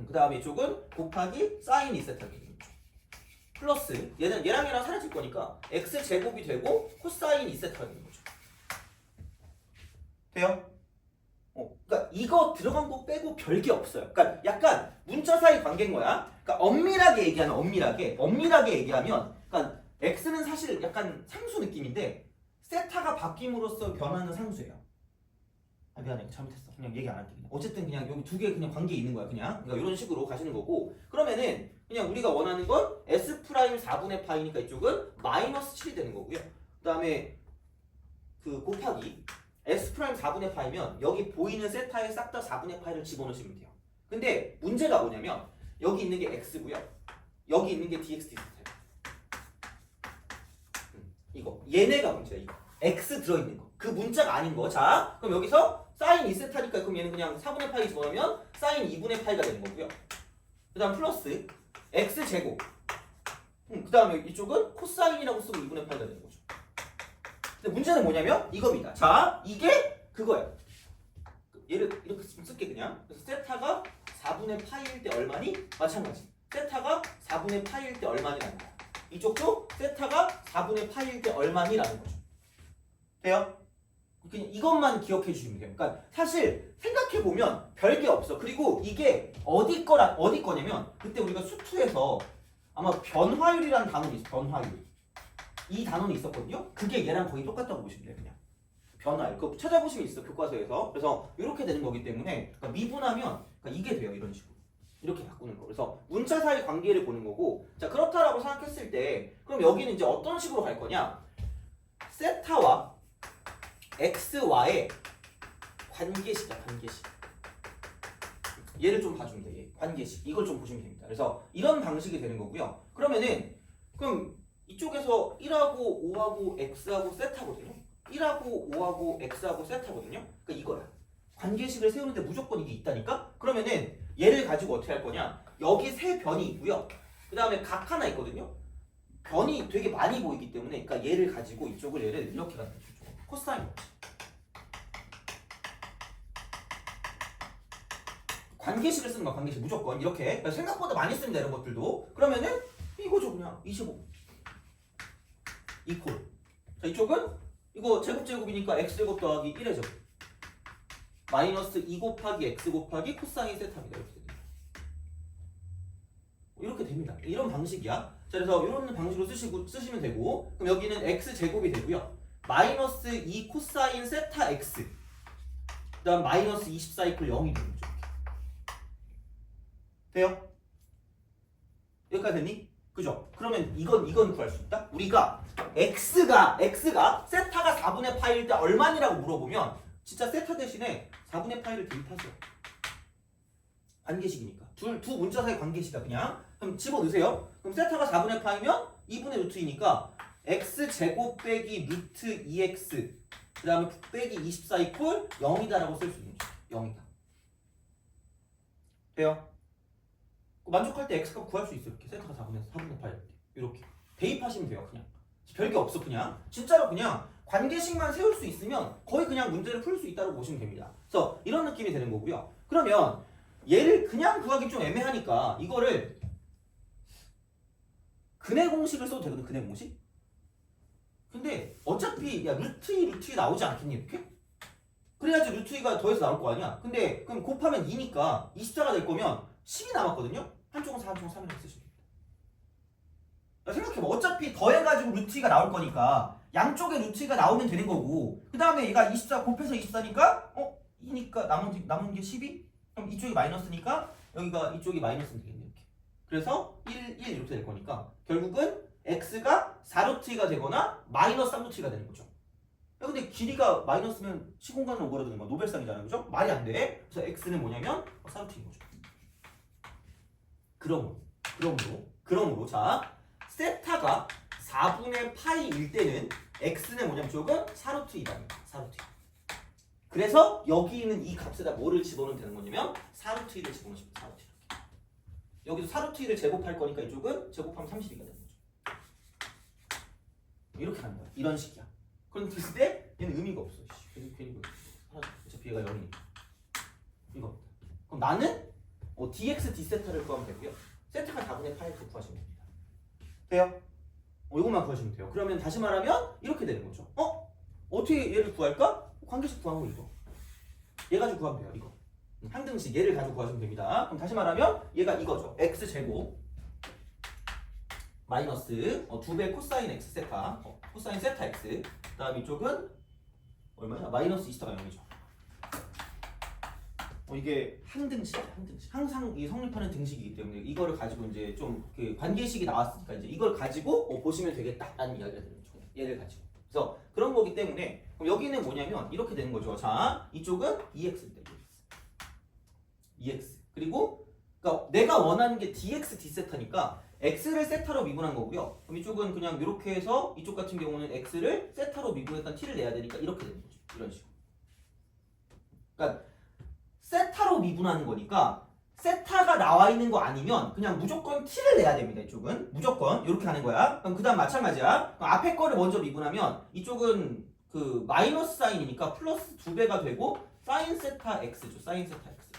그 다음에 이쪽은 곱하기 사인 2세타가 되는 거죠. 플러스 얘는 얘랑 사라질 거니까 x 제곱이 되고 코사인 2세타가 되는 거죠. 돼요? 그러니까 이거 들어간 거 빼고 별게 없어요. 그러니까 약간 문자 사이 관계인 거야. 그러니까 엄밀하게 얘기하면 그러니까 x는 사실 약간 상수 느낌인데 세타가 바뀜으로써 변하는 상수예요. 아 미안해 잘못했어. 그냥 얘기 안 할게. 어쨌든 그냥 여기 두 개 그냥 관계 있는 거야. 그냥 그러니까 이런 식으로 가시는 거고 그러면은 그냥 우리가 원하는 건 s 프라임 4분의 파이니까 이쪽은 마이너스 7이 되는 거고요. 그 다음에 그 곱하기 s 프라임 4분의 파이면 여기 보이는 세타에 싹 다 4분의 파이를 집어넣으시면 돼요. 근데 문제가 뭐냐면 여기 있는 게 x고요. 여기 있는 게 dx d세타예요. 이거 얘네가 문제야. 이거 x 들어있는 거. 그 문자가 아닌 거. 자 그럼 여기서 사인 2세타니까 그럼 얘는 그냥 4분의 파이 집어넣으면 사인 2분의 파이가 되는 거고요. 그 다음 플러스 x 제곱 그 다음에 이쪽은 코사인이라고 쓰고 2분의 파이가 되는 거죠. 근데 문제는 뭐냐면 이겁니다. 자 이게 그거예요. 얘를 이렇게 쓸게 그냥. 그래서 세타가 4분의 파이일 때 얼마니? 마찬가지. 세타가 4분의 파이일 때 얼마니라는 거야. 이쪽도 세타가 4분의 파이일 때 얼마니라는 거죠. 돼요? 그냥 이것만 기억해 주시면 돼요. 그러니까 사실 생각해 보면 별게 없어. 그리고 이게 어디 거냐면 그때 우리가 수투에서 아마 변화율이라는 단어가 있어. 변화율. 이 단어는 있었거든요. 그게 얘랑 거의 똑같다고 보시면 돼요. 그냥 변화율. 그거 찾아보시면 있어 교과서에서. 그래서 이렇게 되는 거기 때문에 그러니까 미분하면 그러니까 이게 돼요. 이런 식으로. 이렇게 바꾸는 거. 그래서 문자 사이 관계를 보는 거고 자 그렇다라고 생각했을 때 그럼 여기는 이제 어떤 식으로 갈 거냐 세타와 x와의 관계식이야. 관계식. 얘를 좀 봐주면 돼. 얘. 관계식. 이걸 좀 보시면 됩니다. 그래서 이런 방식이 되는 거고요. 그러면은 그럼 이쪽에서 1하고 5하고 x하고 세타거든요. 1하고 5하고 x하고 세타거든요. 그러니까 이거야. 관계식을 세우는데 무조건 이게 있다니까? 그러면은 얘를 가지고 어떻게 할 거냐? 여기 세 변이 있고요. 그 다음에 각 하나 있거든요. 변이 되게 많이 보이기 때문에 그러니까 얘를 가지고 이쪽을 얘를 이렇게 갖다 줘. 코사인. 관계식을 쓰는 거야. 관계식 무조건 이렇게. 그러니까 생각보다 많이 씁니다. 이런 것들도. 그러면은 이거죠 그냥 25 이퀄. 자 이쪽은 이거 제곱이니까 x제곱 더하기 1의 제곱 마이너스 2 곱하기 x 곱하기 코사인 세타입니다. 이렇게 됩니다. 이런 방식이야. 자 그래서 이런 방식으로 쓰시면 되고 그럼 여기는 x제곱이 되고요. 마이너스 2 코사인 세타 x 그 다음 마이너스 24 이퀄 0이 되는 거죠. 돼요? 여기까지 됐니? 그죠? 그러면 이건 구할 수 있다? 우리가 x가 세타가 4분의 파이일 때 얼마니라고 물어보면 진짜 세타 대신에 4분의 파이를 대입하세요. 관계식이니까. 두 문자 사이 관계식이다 그냥. 그럼 집어넣으세요. 그럼 세타가 4분의 파이면 2분의 루트이니까 x제곱 빼기 루트 2x 그 다음에 빼기 24 이퀄 0이다라고 쓸 수 있는 거죠. 0이다. 돼요? 만족할 때 x값 구할 수 있어요. 이렇게 세타가 4분의 파이 이렇게 대입하시면 돼요. 그냥 별게 없어. 그냥 진짜로 그냥 관계식만 세울 수 있으면 거의 그냥 문제를 풀 수 있다고 보시면 됩니다. 그래서 이런 느낌이 되는 거고요. 그러면 얘를 그냥 구하기 좀 애매하니까 이거를 근해 공식을 써도 되거든. 근해 공식. 근데 어차피 야 루트 2 나오지 않겠니 이렇게? 그래야지 루트 2가 더해서 나올 거 아니야. 근데 그럼 곱하면 2니까 24가 될 거면 10이 남았거든요. 한쪽은 4, 한쪽은 3이라고 쓰시면 됩니다. 생각해봐. 어차피 더해가지고 루트 2가 나올 거니까 양쪽에 루트 2가 나오면 되는 거고 그 다음에 얘가 24 곱해서 24니까 2니까 남은 게 12? 그럼 이쪽이 마이너스니까 여기가 이쪽이 마이너스는 되겠네. 이렇게. 그래서 1, 1 이렇게 될 거니까 결국은 x가 4루트가 되거나 마이너스 3루트가 되는 거죠. 야, 근데 길이가 마이너스면 시공간을 오그라드는 거 노벨상이잖아요. 그죠? 말이 안 돼. 그래서 x는 뭐냐면 4루트인 거죠. 그러므로 자 세타가 4분의 파이일 때는 x는 뭐냐면 쪽은 4루트이다. 4루트. 그래서 여기 있는 이 값에다 뭐를 집어넣으면 되는 거냐면 4루트 1을 집어넣으시면 4루트 1. 여기서 4루트 1을 제곱할 거니까 이쪽은 제곱하면 32가 되는 거죠. 이렇게 하는 거야. 이런 식이야. 그런데 됐을 때 얘는 의미가 없어. 괜히 어차피 얘가 0이니까. 이거. 그럼 나는 dx d세타를 구하면 되고요. 세타가 4분의 파이를 구하시면 됩니다. 돼요? 이것만 구하시면 돼요. 그러면 다시 말하면 이렇게 되는 거죠. 어떻게 얘를 구할까? 관계식 구하고 이거. 얘 가지고 구하면 돼요. 이거. 항등식 얘를 가지고 구하시면 됩니다. 그럼 다시 말하면 얘가 이거죠. x제곱 마이너스 2배 코사인 x 세타 코사인 세타 x 그 다음 이쪽은 얼마냐? 마이너스 2타가 0이죠. 이게 항등식이야. 항등식. 항상 이 성립하는 등식이기 때문에 이거를 가지고 이제 좀 그 관계식이 나왔으니까 이제 이걸 가지고 보시면 되겠다라는 이야기가 되는 거죠. 얘를 가지고. 그래서 그런 거기 때문에 그럼 여기는 뭐냐면 이렇게 되는 거죠. 자, 이쪽은 2x일 때 2x. 그리고 그러니까 내가 원하는 게 dx d세타니까 x를 세타로 미분한 거고요. 그럼 이쪽은 그냥 이렇게 해서 이쪽 같은 경우는 x를 세타로 미분했던 t를 내야 되니까 이렇게 되는 거죠. 이런 식으로. 그러니까 세타로 미분하는 거니까 세타가 나와 있는 거 아니면 그냥 무조건 t를 내야 됩니다. 이쪽은 무조건 이렇게 하는 거야. 그럼 그다음 마찬가지야. 그럼 앞에 거를 먼저 미분하면 이쪽은 그 마이너스 사인이니까 플러스 2배가 되고 사인 세타 x죠. 사인 세타 x.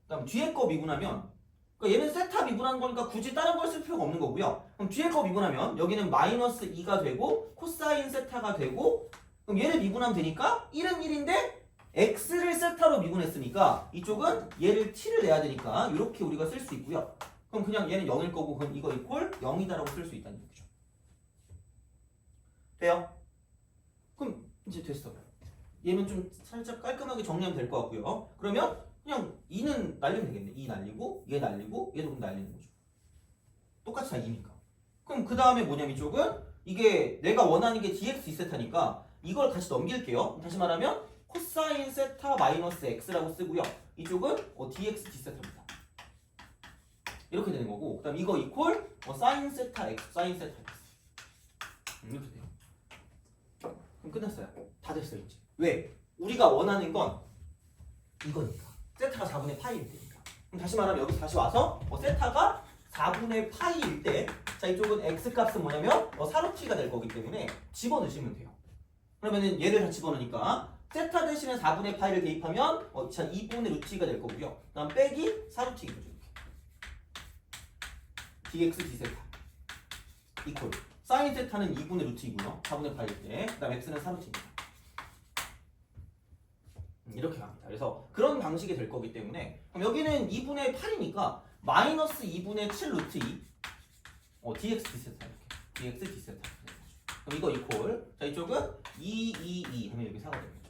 그다음 뒤에 거 미분하면 그러니까 얘는 세타 미분한 거니까 굳이 다른 걸 쓸 필요가 없는 거고요. 그럼 뒤에 거 미분하면 여기는 마이너스 2가 되고 코사인 세타가 되고 그럼 얘를 미분하면 되니까 1은 1인데 x를 세타로 미분했으니까 이쪽은 얘를 t를 내야 되니까 이렇게 우리가 쓸 수 있고요. 그럼 그냥 얘는 0일 거고 그럼 이거 이퀄 0이다라고 쓸 수 있다는 얘기죠. 돼요? 그럼 이제 됐어요. 얘는 좀 살짝 깔끔하게 정리하면 될 것 같고요. 그러면 그냥 2는 날리면 되겠네. 2 날리고 얘 날리고 얘도 그럼 날리는 거죠. 똑같이 다 2니까. 그럼 그 다음에 뭐냐면 이쪽은 이게 내가 원하는 게 dx d세타니까 이걸 같이 넘길게요. 다시 말하면 코사인 세타 마이너스 x라고 쓰고요. 이쪽은 dx d세타입니다. 이렇게 되는 거고 그 다음 이거 이퀄 사인 세타 x 사인 세타 x 이렇게 돼요. 그럼 끝났어요. 다 됐어요 이제. 왜? 우리가 원하는 건 이거니까. 세타가 4분의 파이일 때니까. 그럼 다시 말하면 여기서 다시 와서 세타가 4분의 파이일 때 자 이쪽은 x 값은 뭐냐면 4루트가 될 거기 때문에 집어넣으시면 돼요. 그러면은 얘를 다 집어넣으니까 세타 대신에 4분의 파이를 대입하면 자 2분의 루트가 될 거고요. 그 다음 빼기 4루트인 거죠. dx d세타 이퀄 사인 세타는 2분의 루트이고요. 4분의 파이일 때 그 다음 x는 4루트입니다. 이렇게 갑니다. 그래서 그런 방식이 될 거기 때문에 그럼 여기는 2분의 8이니까 마이너스 2분의 7 루트 2 dx d세타 이렇게 dx d세타 그럼 이거 이퀄 자 이쪽은 2 하면 여기 4가 되는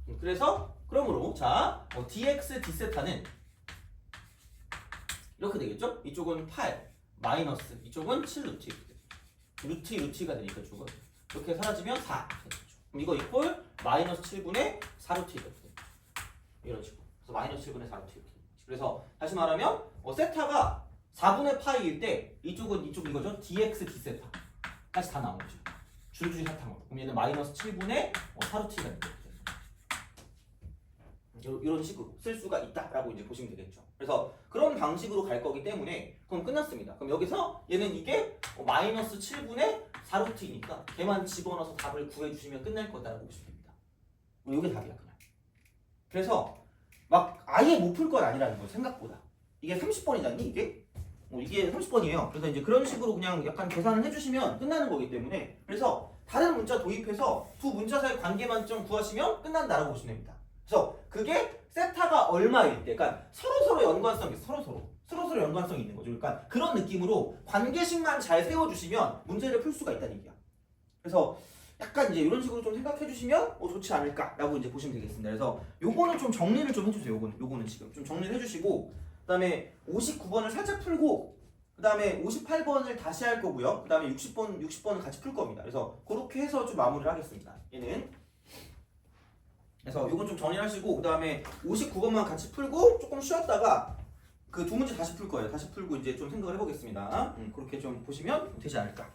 거죠. 그래서 그러므로 자 dx d세타는 이렇게 되겠죠? 이쪽은 8 마이너스 이쪽은 7 루트 루트가 되니까 이쪽은 이렇게 사라지면 4 그럼 이거 이퀄 마이너스 7분의 4루트 이렇게 이런 식으로 그래서 마이너스 7분의 4루트 이렇게 그래서 다시 말하면 세타가 4분의 파이일 때 이쪽은 이거죠 dx d세타 다시 다 나온 거죠 줄줄이 사탕으로 그럼 얘는 마이너스 7분의 4루트가 됩니다 이런 식으로 쓸 수가 있다라고 이제 보시면 되겠죠 그래서 그런 방식으로 갈 거기 때문에 그럼 끝났습니다 그럼 여기서 얘는 이게 마이너스 7분의 4루트이니까 걔만 집어넣어서 답을 구해주시면 끝날 거다라고 보시면 됩니다. 이게 답이야 그냥. 그래서 막 아예 못 풀 건 아니라는 거예요 생각보다. 이게 30번이잖니 이게? 이게 30번이에요. 그래서 이제 그런 식으로 그냥 약간 계산을 해주시면 끝나는 거기 때문에 그래서 다른 문자 도입해서 두 문자 사이 관계만 좀 구하시면 끝난다라고 보시면 됩니다. 그래서 그게 세타가 얼마일 때, 그러니까 서로 연관성이 서로 연관성이 있는 거죠. 그러니까 그런 느낌으로 관계식만 잘 세워주시면 문제를 풀 수가 있다는 얘기야. 그래서 약간 이제 이런 식으로 좀 생각해 주시면 좋지 않을까라고 이제 보시면 되겠습니다. 그래서 요거는 좀 정리를 좀 해주세요. 요거는 지금 좀 정리를 해주시고, 그다음에 59번을 살짝 풀고, 그다음에 58번을 다시 할 거고요. 그다음에 60번은 같이 풀 겁니다. 그래서 그렇게 해서 좀 마무리를 하겠습니다. 얘는. 그래서 요건 좀 정리하시고, 그다음에 59번만 같이 풀고 조금 쉬었다가 그 두 문제 다시 풀 거예요. 다시 풀고 이제 좀 생각을 해보겠습니다. 그렇게 좀 보시면 되지 않을까.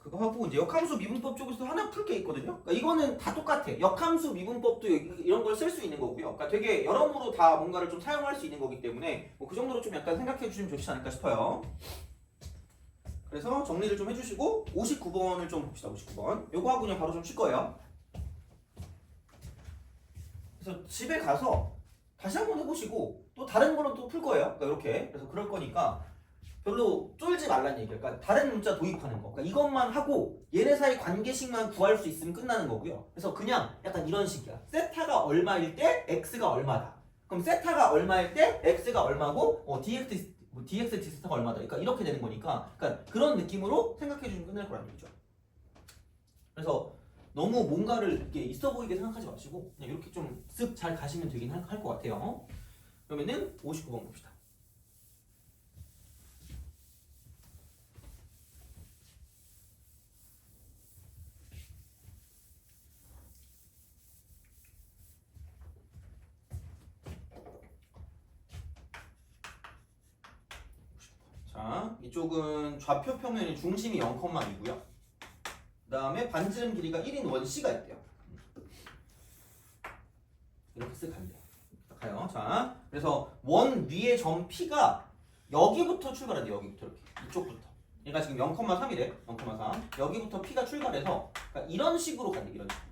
그거 하고 이제 역함수 미분법 쪽에서 하나 풀 게 있거든요. 그러니까 이거는 다 똑같아. 역함수 미분법도 이런 걸 쓸 수 있는 거고요. 그러니까 되게 여러모로 다 뭔가를 좀 사용할 수 있는 거기 때문에 그 정도로 좀 약간 생각해 주시면 좋지 않을까 싶어요. 그래서 정리를 좀 해주시고 59번을 좀 봅시다. 59번. 요거 하고 그냥 바로 좀 쉴 거예요. 그래서 집에 가서 다시 한번 해보시고 또 다른 거는 또 풀 거예요. 그러니까 이렇게. 그래서 그럴 거니까 별로 쫄지 말란 얘기예요. 그러니까 다른 문자 도입하는 거. 그러니까 이것만 하고 얘네 사이 관계식만 구할 수 있으면 끝나는 거고요. 그래서 그냥 약간 이런 식이야. 세타가 얼마일 때 x가 얼마다. 그럼 세타가 얼마일 때 x가 얼마고 dx d세타가 얼마다. 그러니까 이렇게 되는 거니까 그러니까 그런 느낌으로 생각해 주시면 끝날 거라는 얘기죠. 그래서 너무 뭔가를 이렇게 있어 보이게 생각하지 마시고 그냥 이렇게 좀 쓱 잘 가시면 되긴 할 것 같아요. 그러면은 59번 봅시다. 자, 이쪽은 좌표 평면의 중심이 0,2고요. 그 다음에 반지름 길이가 1인 원C가 있대요. 이렇게 쓱 가면 돼요. 가요. 자, 그래서 원 위의 점 P가 여기부터 출발한대. 여기부터 이렇게 이쪽부터. 얘가 지금 0,3이래. 0,3. 여기부터 P가 출발해서 그러니까 이런 식으로 간대. 이런 식으로.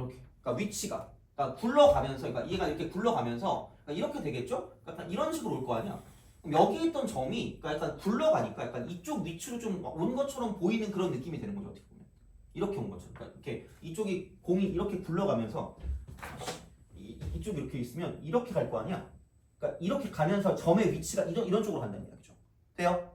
이렇게. 그러니까 위치가. 그러니까 굴러가면서, 그러니까 얘가 이렇게 굴러가면서 그러니까 이렇게 되겠죠? 그러니까 이런 식으로 올 거 아니야. 그럼 여기 있던 점이 그러니까 약간 굴러가니까 약간 이쪽 위치로 좀 온 것처럼 보이는 그런 느낌이 되는 거죠. 어떻게 보면. 이렇게 온 것처럼. 그러니까 이렇게 이쪽이 공이 이렇게 굴러가면서 이쪽이 이렇게 있으면 이렇게 갈 거 아니야. 그러니까 이렇게 가면서 점의 위치가 이런 쪽으로 간다는 얘기죠. 돼요?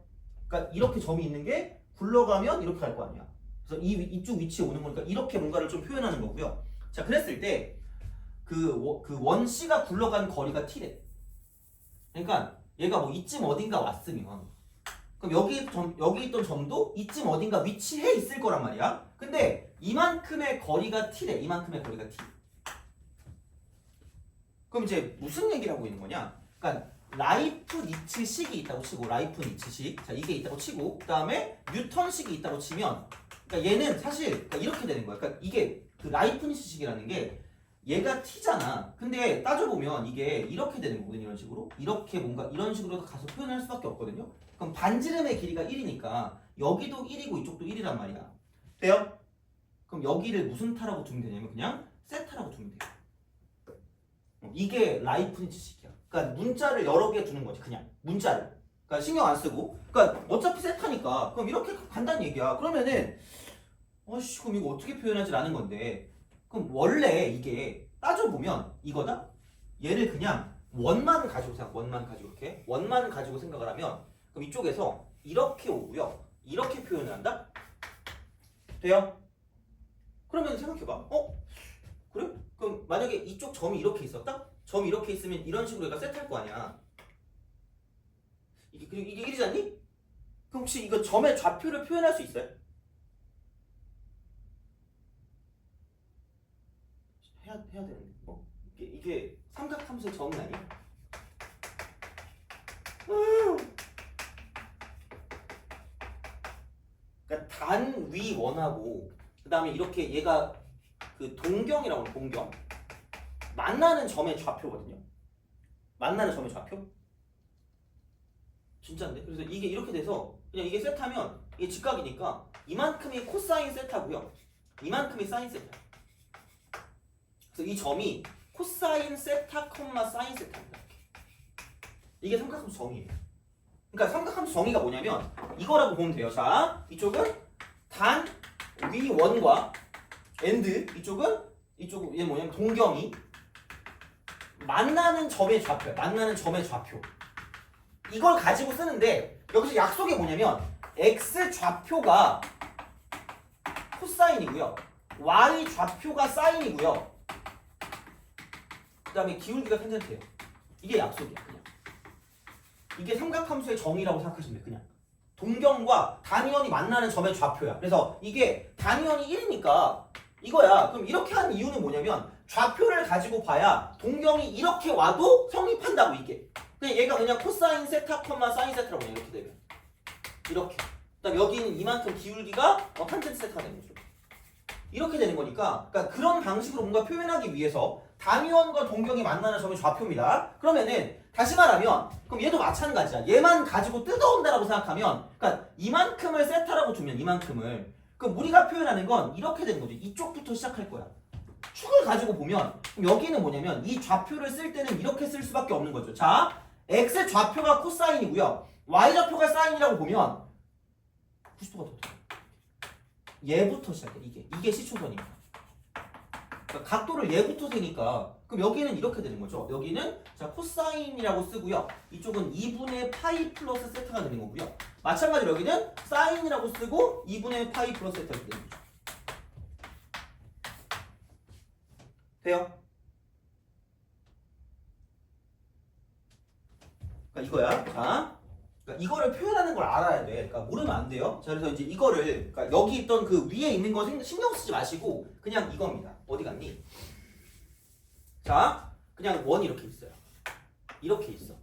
그러니까 이렇게 점이 있는 게 굴러가면 이렇게 갈 거 아니야. 그래서 이쪽 위치에 오는 거니까 이렇게 뭔가를 좀 표현하는 거고요. 자, 그랬을 때 그 원C가 굴러간 거리가 t래. 그러니까 얘가 뭐 이쯤 어딘가 왔으면 그럼 여기 있던 점도 이쯤 어딘가 위치해 있을 거란 말이야. 근데 이만큼의 거리가 t래. 이만큼의 거리가 t. 그럼 이제 무슨 얘기를 하고 있는 거냐? 그러니까 라이프니츠식이 있다고 치고 라이프니츠식. 자, 이게 있다고 치고 그다음에 뉴턴식이 있다고 치면 그러니까 얘는 사실 그러니까 이렇게 되는 거야. 그러니까 이게 그 라이프니츠식이라는 게 얘가 t잖아. 근데 따져보면 이게 이렇게 되는 거거든요. 이런 식으로. 이렇게 뭔가 이런 식으로 가서 표현할 수밖에 없거든요. 그럼 반지름의 길이가 1이니까 여기도 1이고 이쪽도 1이란 말이야. 돼요? 그럼 여기를 무슨 타라고 두면 되냐면 그냥 세타라고 두면 돼요. 이게 라이프니츠식이야. 그러니까 문자를 여러 개 두는 거지. 그냥 문자를. 그러니까 신경 안 쓰고. 그러니까 어차피 세타니까 그럼 이렇게 간다는 얘기야. 그러면은 그럼 이거 어떻게 표현하지라는 건데 그럼 원래 이게 따져보면 이거다? 얘를 그냥 원만 가지고 이렇게 원만 가지고 생각을 하면 그럼 이쪽에서 이렇게 오고요. 이렇게 표현을 한다? 돼요? 그러면 생각해봐. 그래? 그럼 만약에 이쪽 점이 이렇게 있었다? 점이 이렇게 있으면 이런 식으로 얘가 세트할 거 아니야. 이게 1이지 않니? 그럼 혹시 이거 점의 좌표를 표현할 수 있어요? 해야 되는데 이게 삼각함수의 점은 아니야? 그러니까 단 위 원하고 그 다음에 이렇게 얘가 그 동경이라고 하는 동경 만나는 점의 좌표거든요. 만나는 점의 좌표? 진짜인데? 그래서 이게 이렇게 돼서 그냥 이게 세타면 이게 직각이니까 이만큼이 코사인 세타고요. 이만큼이 사인 세타. 그래서 이 점이 코사인 세타, 사인 세타입니다. 이게 삼각함수 정의예요. 그러니까 삼각함수 정의가 뭐냐면 이거라고 보면 돼요. 자, 이쪽은 단 위 원과 엔드 이쪽은 얘 뭐냐면 동경이 만나는 점의 좌표야. 만나는 점의 좌표. 이걸 가지고 쓰는데 여기서 약속이 뭐냐면 x 좌표가 코사인이고요. y 좌표가 사인이고요. 그 다음에 기울기가 탄젠트예요. 이게 약속이야. 그냥 이게 삼각함수의 정의라고 생각하시면 돼요. 그냥 동경과 단위원이 만나는 점의 좌표야. 그래서 이게 단위원이 1이니까 이거야. 그럼 이렇게 하는 이유는 뭐냐면 좌표를 가지고 봐야 동경이 이렇게 와도 성립한다고 이게. 근데 얘가 그냥 코사인 세타 콤마 사인 세타라고 그냥 이렇게 되면 이렇게. 그다음 여기는 이만큼 기울기가 탄젠트 세타가 되는 거죠. 이렇게 되는 거니까 그러니까 그런 방식으로 뭔가 표현하기 위해서 단위원과 동경이 만나는 점이 좌표입니다. 그러면은 다시 말하면 그럼 얘도 마찬가지야. 얘만 가지고 뜯어온다라고 생각하면 그러니까 이만큼을 세타라고 두면 이만큼을 그럼 우리가 표현하는 건 이렇게 되는 거죠. 이쪽부터 시작할 거야. 축을 가지고 보면 그럼 여기는 뭐냐면 이 좌표를 쓸 때는 이렇게 쓸 수밖에 없는 거죠. 자, x 좌표가 코사인이고요. y 좌표가 사인이라고 보면 90도가 더 돼요. 얘부터 시작해. 이게 시초선이야. 그러니까 각도를 얘부터 세니까 그럼 여기는 이렇게 되는 거죠. 여기는 자 코사인이라고 쓰고요. 이쪽은 2분의 파이 플러스 세타가 되는 거고요. 마찬가지로 여기는 사인이라고 쓰고 2분의 파이 플러스 세타가 되는 거죠. 돼요? 그러니까 이거야. 자, 그러니까 이거를 표현하는 걸 알아야 돼. 그러니까 모르면 안 돼요. 자, 그래서 이제 이거를 그러니까 여기 있던 그 위에 있는 거 신경 쓰지 마시고 그냥 이겁니다. 어디 갔니? 자, 그냥 원이 이렇게 있어요. 이렇게 있어.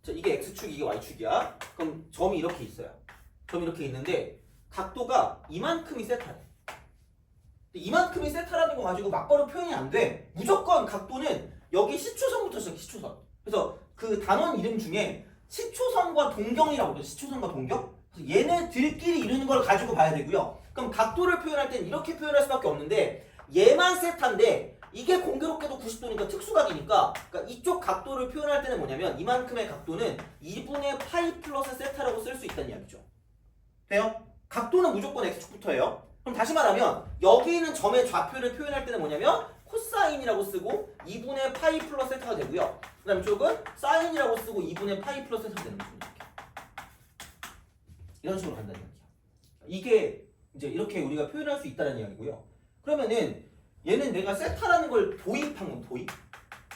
자, 이게 x축, 이게 y축이야. 그럼 점이 이렇게 있어요. 점이 이렇게 있는데 각도가 이만큼이 세타래. 이만큼이 세타라는 거 가지고 맞바로 표현이 안 돼. 무조건 각도는 여기 시초선부터 시작해. 시초선. 그래서 그 단원 이름 중에 시초선과 동경이라고 해요. 시초선과 동경? 그래서 얘네들끼리 이루는 걸 가지고 봐야 되고요. 그럼 각도를 표현할 땐 이렇게 표현할 수밖에 없는데 얘만 세타인데 이게 공교롭게도 90도니까 특수각이니까 그러니까 이쪽 각도를 표현할 때는 뭐냐면 이만큼의 각도는 2분의 파이 플러스 세타라고 쓸 수 있다는 이야기죠. 돼요? 각도는 무조건 x축부터예요. 그럼 다시 말하면 여기 있는 점의 좌표를 표현할 때는 뭐냐면 코사인이라고 쓰고 2분의 파이 플러스 세타가 되고요. 그 다음에 이쪽은 사인이라고 쓰고 2분의 파이 플러스 세타가 되는 거죠. 이런 식으로 간다는 이야기야. 이게 이제 이렇게 우리가 표현할 수 있다는 이야기고요. 그러면은 얘는 내가 세타라는 걸 도입한 건 도입.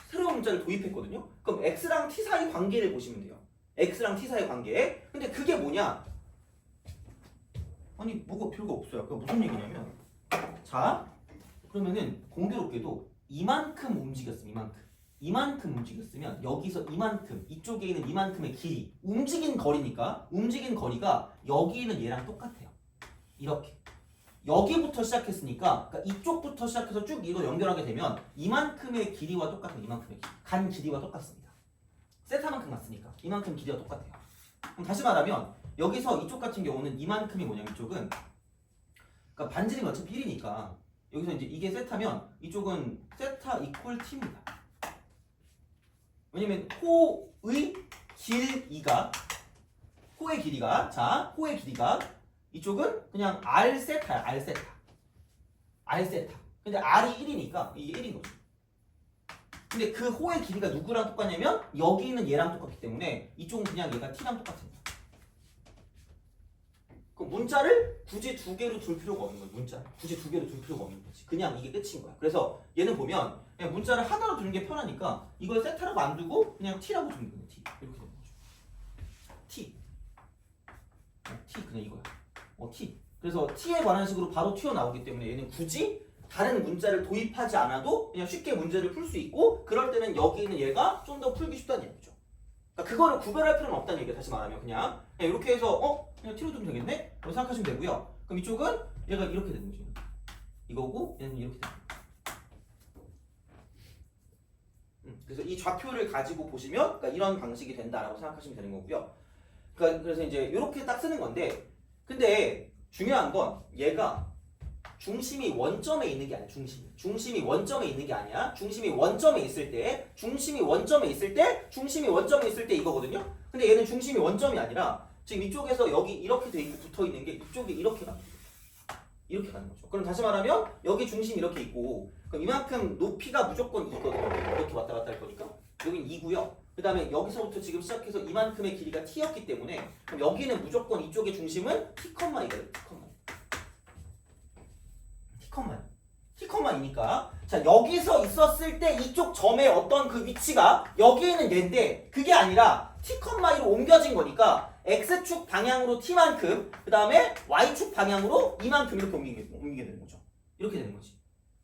새로운 문자를 도입했거든요. 그럼 x랑 t 사이 관계를 보시면 돼요. x랑 t 사이 관계. 근데 그게 뭐냐? 아니 뭐가 별거 없어요. 그게 무슨 얘기냐면 자 그러면은 공교롭게도 이만큼 움직였으면 이만큼 움직였으면 여기서 이만큼 이쪽에 있는 이만큼의 길이 움직인 거리니까 움직인 거리가 여기 있는 얘랑 똑같아요. 이렇게 여기부터 시작했으니까 그러니까 이쪽부터 시작해서 쭉 이거 연결하게 되면 이만큼의 길이와 똑같은 이만큼의 길이 간 길이와 똑같습니다. 세타만큼 같으니까 이만큼 길이와 똑같아요. 그럼 다시 말하면 여기서 이쪽 같은 경우는 이만큼이 뭐냐면 이쪽은 그러니까 반지름이 어차피 1이니까 여기서 이제 이게 세타면 이쪽은 세타 이퀄 t입니다. 왜냐면 호의 길이가 호의 길이가 자 호의 길이가 이쪽은 그냥 r 세타야. r 세타. 근데 r이 1이니까 이게 1인 거죠. 근데 그 호의 길이가 누구랑 똑같냐면 여기 있는 얘랑 똑같기 때문에 이쪽은 그냥 얘가 t랑 똑같은 거야. 그럼 문자를 굳이 두 개로 둘 필요가 없는 거야. 문자를 굳이 두 개로 둘 필요가 없는 거지. 그냥 이게 끝인 거야. 그래서 얘는 보면 그냥 문자를 하나로 두는 게 편하니까 이걸 세타라고 안 두고 그냥 t라고 두는 거야. t 이렇게 되는 거죠. t 그냥 이거야. t. 그래서 t에 관한 식으로 바로 튀어나오기 때문에 얘는 굳이 다른 문자를 도입하지 않아도 그냥 쉽게 문제를 풀 수 있고 그럴 때는 여기 있는 얘가 좀 더 풀기 쉽다는 얘기죠. 그러니까 그거를 구별할 필요는 없다는 얘기야. 다시 말하면 그냥 이렇게 해서 그냥 t로 두면 되겠네? 라고 생각하시면 되고요. 그럼 이쪽은 얘가 이렇게 되는 거죠. 이거고 얘는 이렇게 되는 거죠. 그래서 이 좌표를 가지고 보시면 그러니까 이런 방식이 된다라고 생각하시면 되는 거고요. 그러니까 그래서 이제 이렇게 딱 쓰는 건데 근데 중요한 건 얘가 중심이 원점에 있는 게 아니야. 중심이 원점에 있는 게 아니야. 중심이 원점에 있을 때 이거거든요. 근데 얘는 중심이 원점이 아니라 지금 이쪽에서 여기 이렇게 돼 있고 붙어 있는 게 이쪽에 이렇게 가는 거죠. 이렇게 가는 거죠. 그럼 다시 말하면 여기 중심이 이렇게 있고 그럼 이만큼 높이가 무조건 이거든요. 이렇게 왔다 갔다 할 거니까 여긴 2고요. 그 다음에 여기서부터 지금 시작해서 이만큼의 길이가 t였기 때문에 그럼 여기는 무조건 이쪽의 중심은 t,2거든요. t,2니까 자 여기서 있었을 때 이쪽 점의 어떤 그 위치가 여기에는 얘인데 그게 아니라 t,2로 옮겨진 거니까 x축 방향으로 t만큼 그 다음에 y축 방향으로 이만큼 이렇게 옮기게 되는 거죠. 이렇게 되는 거지.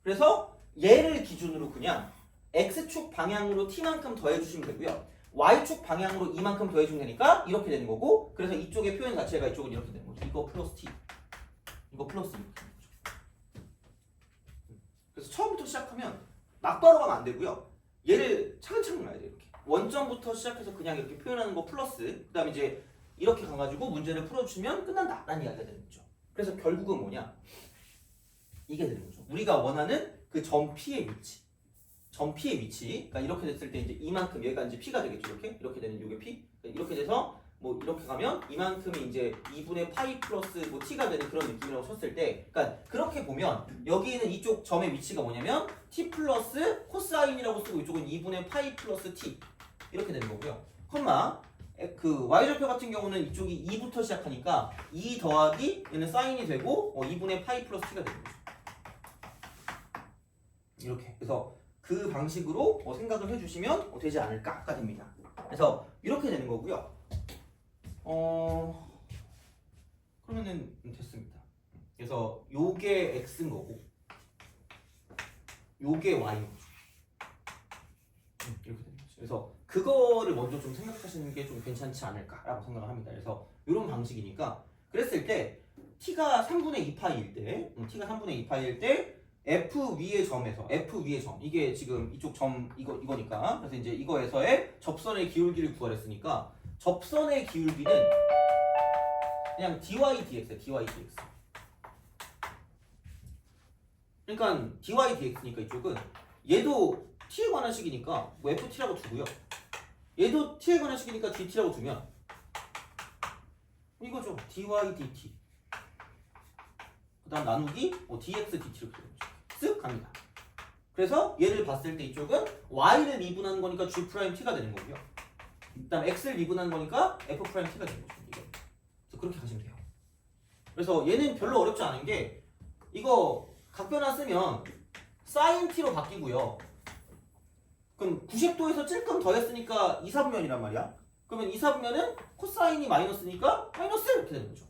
그래서 얘를 기준으로 그냥 x축 방향으로 t만큼 더해주시면 되고요. y축 방향으로 이만큼 더해주면 되니까 이렇게 되는 거고 그래서 이쪽의 표현 자체가 이쪽은 이렇게 되는 거죠. 이거 플러스 t 이거 플러스 이렇게 되는 거죠. 그래서 처음부터 시작하면 막바로 가면 안 되고요. 얘를 차근차근 가야 돼요. 이렇게 원점부터 시작해서 그냥 이렇게 표현하는 거 플러스 그 다음에 이제 이렇게 가가지고 문제를 풀어주시면 끝난다 라는 이야기가 되는 거죠. 그래서 결국은 뭐냐 이게 되는 거죠. 우리가 원하는 그 점 P의 위치 점 P의 위치 그러니까 이렇게 됐을 때 이제 이만큼 얘가 이제 P가 되겠죠. 이렇게 되는 요게 P 이렇게 돼서 뭐 이렇게 가면 이만큼이 이제 2분의 파이 플러스 뭐 t가 되는 그런 느낌이라고 쳤을 때 그러니까 그렇게 보면 여기 있는 이쪽 점의 위치가 뭐냐면 t 플러스 코사인이라고 쓰고 이쪽은 2분의 파이 플러스 t 이렇게 되는 거고요. 컴마 그 y좌표 같은 경우는 이쪽이 2부터 시작하니까 2 더하기 얘는 사인이 되고 2분의 파이 플러스 t가 되는 거죠. 이렇게 그래서 그 방식으로 생각을 해주시면 되지 않을까가 됩니다. 그래서 이렇게 되는 거고요. 그러면은 됐습니다. 그래서 요게 x인 거고 요게 y인 거죠. 이렇게 되는 거죠. 그래서 그거를 먼저 좀 생각하시는 게 좀 괜찮지 않을까라고 생각을 합니다. 그래서 이런 방식이니까 그랬을 때 t가 3분의 2파이일 때 t가 3분의 2파이일 때 f 위의 점에서 f 위의 점 이게 지금 이쪽 점 이거니까 그래서 이제 이거에서의 접선의 기울기를 구하랬으니까 접선의 기울기는 그냥 dy dx야. dy dx. 그러니까 dy dx니까 이쪽은 얘도 t에 관한 식이니까 뭐 ft라고 두고요. 얘도 t에 관한 식이니까 dt라고 두면 이거죠. dy dt. 그다음 나누기 dx dt 이렇게 되는 거죠. 쓱 갑니다. 그래서 얘를 봤을 때 이쪽은 y를 미분하는 거니까 g 프라임 t가 되는 거고요. 그다음 x를 미분하는 거니까 f 프라임 t가 되는 거죠. 이게. 그래서 그렇게 가시면 돼요. 그래서 얘는 별로 어렵지 않은 게 이거 각변화 쓰면 sin t로 바뀌고요. 그럼 90도에서 찔끔 더했으니까 2, 4분면이란 말이야. 그러면 2, 4분면은 코사인이 마이너스니까 마이너스 이렇게 되는 거죠.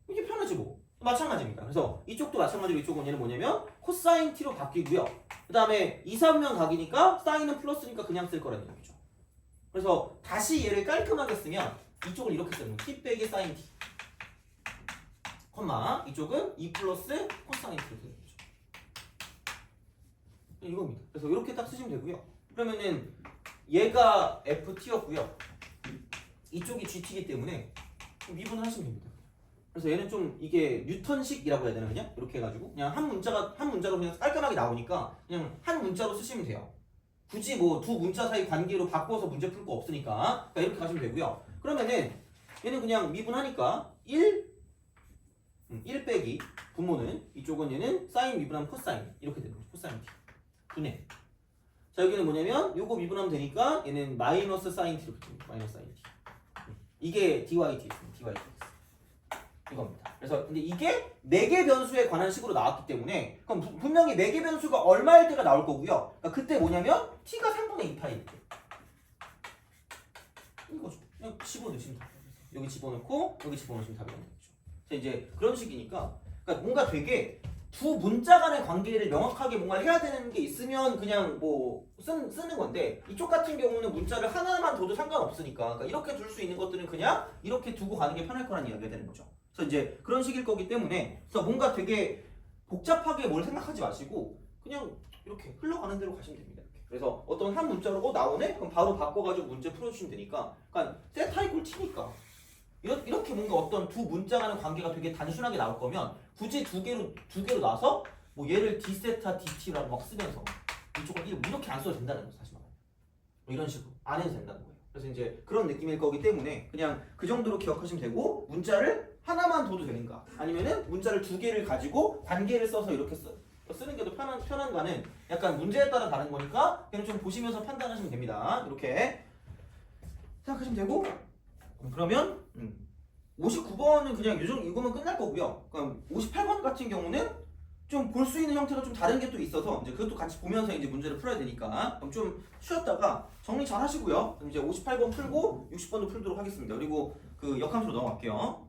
이게 편하지 뭐. 마찬가지입니다. 그래서 이쪽도 마찬가지로 이쪽은 얘는 뭐냐면 코사인 t로 바뀌고요. 그 다음에 2, 3면 각이니까 사인은 플러스니까 그냥 쓸 거라는 얘기죠. 그래서 다시 얘를 깔끔하게 쓰면 이쪽을 이렇게 쓰는 거예요. t 빼기 사인 t 콤마 이쪽은 2 플러스 코사인 t로 쓰는 거죠. 이겁니다. 그래서 이렇게 딱 쓰시면 되고요. 그러면은 얘가 ft였고요. 이쪽이 gt이기 때문에 미분을 하시면 됩니다. 그래서 얘는 좀 이게 뉴턴식이라고 해야 되나 그냥 이렇게 해가지고 그냥 한 문자로 그냥 깔끔하게 나오니까 그냥 한 문자로 쓰시면 돼요. 굳이 뭐 두 문자 사이 관계로 바꿔서 문제 풀 거 없으니까 그러니까 이렇게 가시면 되고요. 그러면은 얘는 그냥 미분하니까 1 빼기 분모는 이쪽은 얘는 사인 미분하면 코사인 이렇게 되는 거죠. 코사인 t 분해. 자 여기는 뭐냐면 요거 미분하면 되니까 얘는 마이너스 사인 t 이렇게 됩니다. 마이너스 사인 t 이게 dy dx입니다. dy dx 이겁니다. 그래서 근데 이게 4개 변수에 관한 식으로 나왔기 때문에 그럼 분명히 4개 변수가 얼마일 때가 나올 거고요. 그러니까 그때 뭐냐면 t가 3분의 2파일 때 이거죠. 그냥 집어넣으시면 돼요. 여기 집어넣고 여기 집어넣으시면 답이 나오는 거죠. 그래서 이제 그런 식이니까 그러니까 뭔가 되게 두 문자 간의 관계를 명확하게 뭔가 해야 되는 게 있으면 그냥 뭐 쓰는 건데 이쪽 같은 경우는 문자를 하나만 둬도 상관없으니까 그러니까 이렇게 둘 수 있는 것들은 그냥 이렇게 두고 가는 게 편할 거라는 이야기가 되는 거죠. 그래서 이제 그런 식일 거기 때문에 그래서 뭔가 되게 복잡하게 뭘 생각하지 마시고 그냥 이렇게 흘러가는 대로 가시면 됩니다. 이렇게. 그래서 어떤 한 문자로 나오네? 그럼 바로 바꿔가지고 문제 풀어주시면 되니까 그러니까 세타 이꼴 t니까 이렇게 뭔가 어떤 두 문자 간의 관계가 되게 단순하게 나올 거면 굳이 두 개로 나서 뭐 얘를 d세타 dt라고 막 쓰면서 이쪽은 이렇게 안 써도 된다는 거죠. 사실 말하면 뭐 이런 식으로 안 해도 된다는 거예요. 그래서 이제 그런 느낌일 거기 때문에 그냥 그 정도로 기억하시면 되고 문자를 하나만 둬도 되는가 아니면은 문자를 2개를 가지고 관계를 써서 이렇게 쓰는 게 더 편한가는 약간 문제에 따라 다른 거니까 그냥 좀 보시면서 판단하시면 됩니다. 이렇게 생각하시면 되고 그러면 59번은 그냥 이거면 끝날 거고요. 그럼 58번 같은 경우는 좀 볼 수 있는 형태가 좀 다른 게 또 있어서 이제 그것도 같이 보면서 이제 문제를 풀어야 되니까 그럼 좀 쉬었다가 정리 잘 하시고요. 그럼 이제 58번 풀고 60번도 풀도록 하겠습니다. 그리고 그 역함수로 넘어갈게요.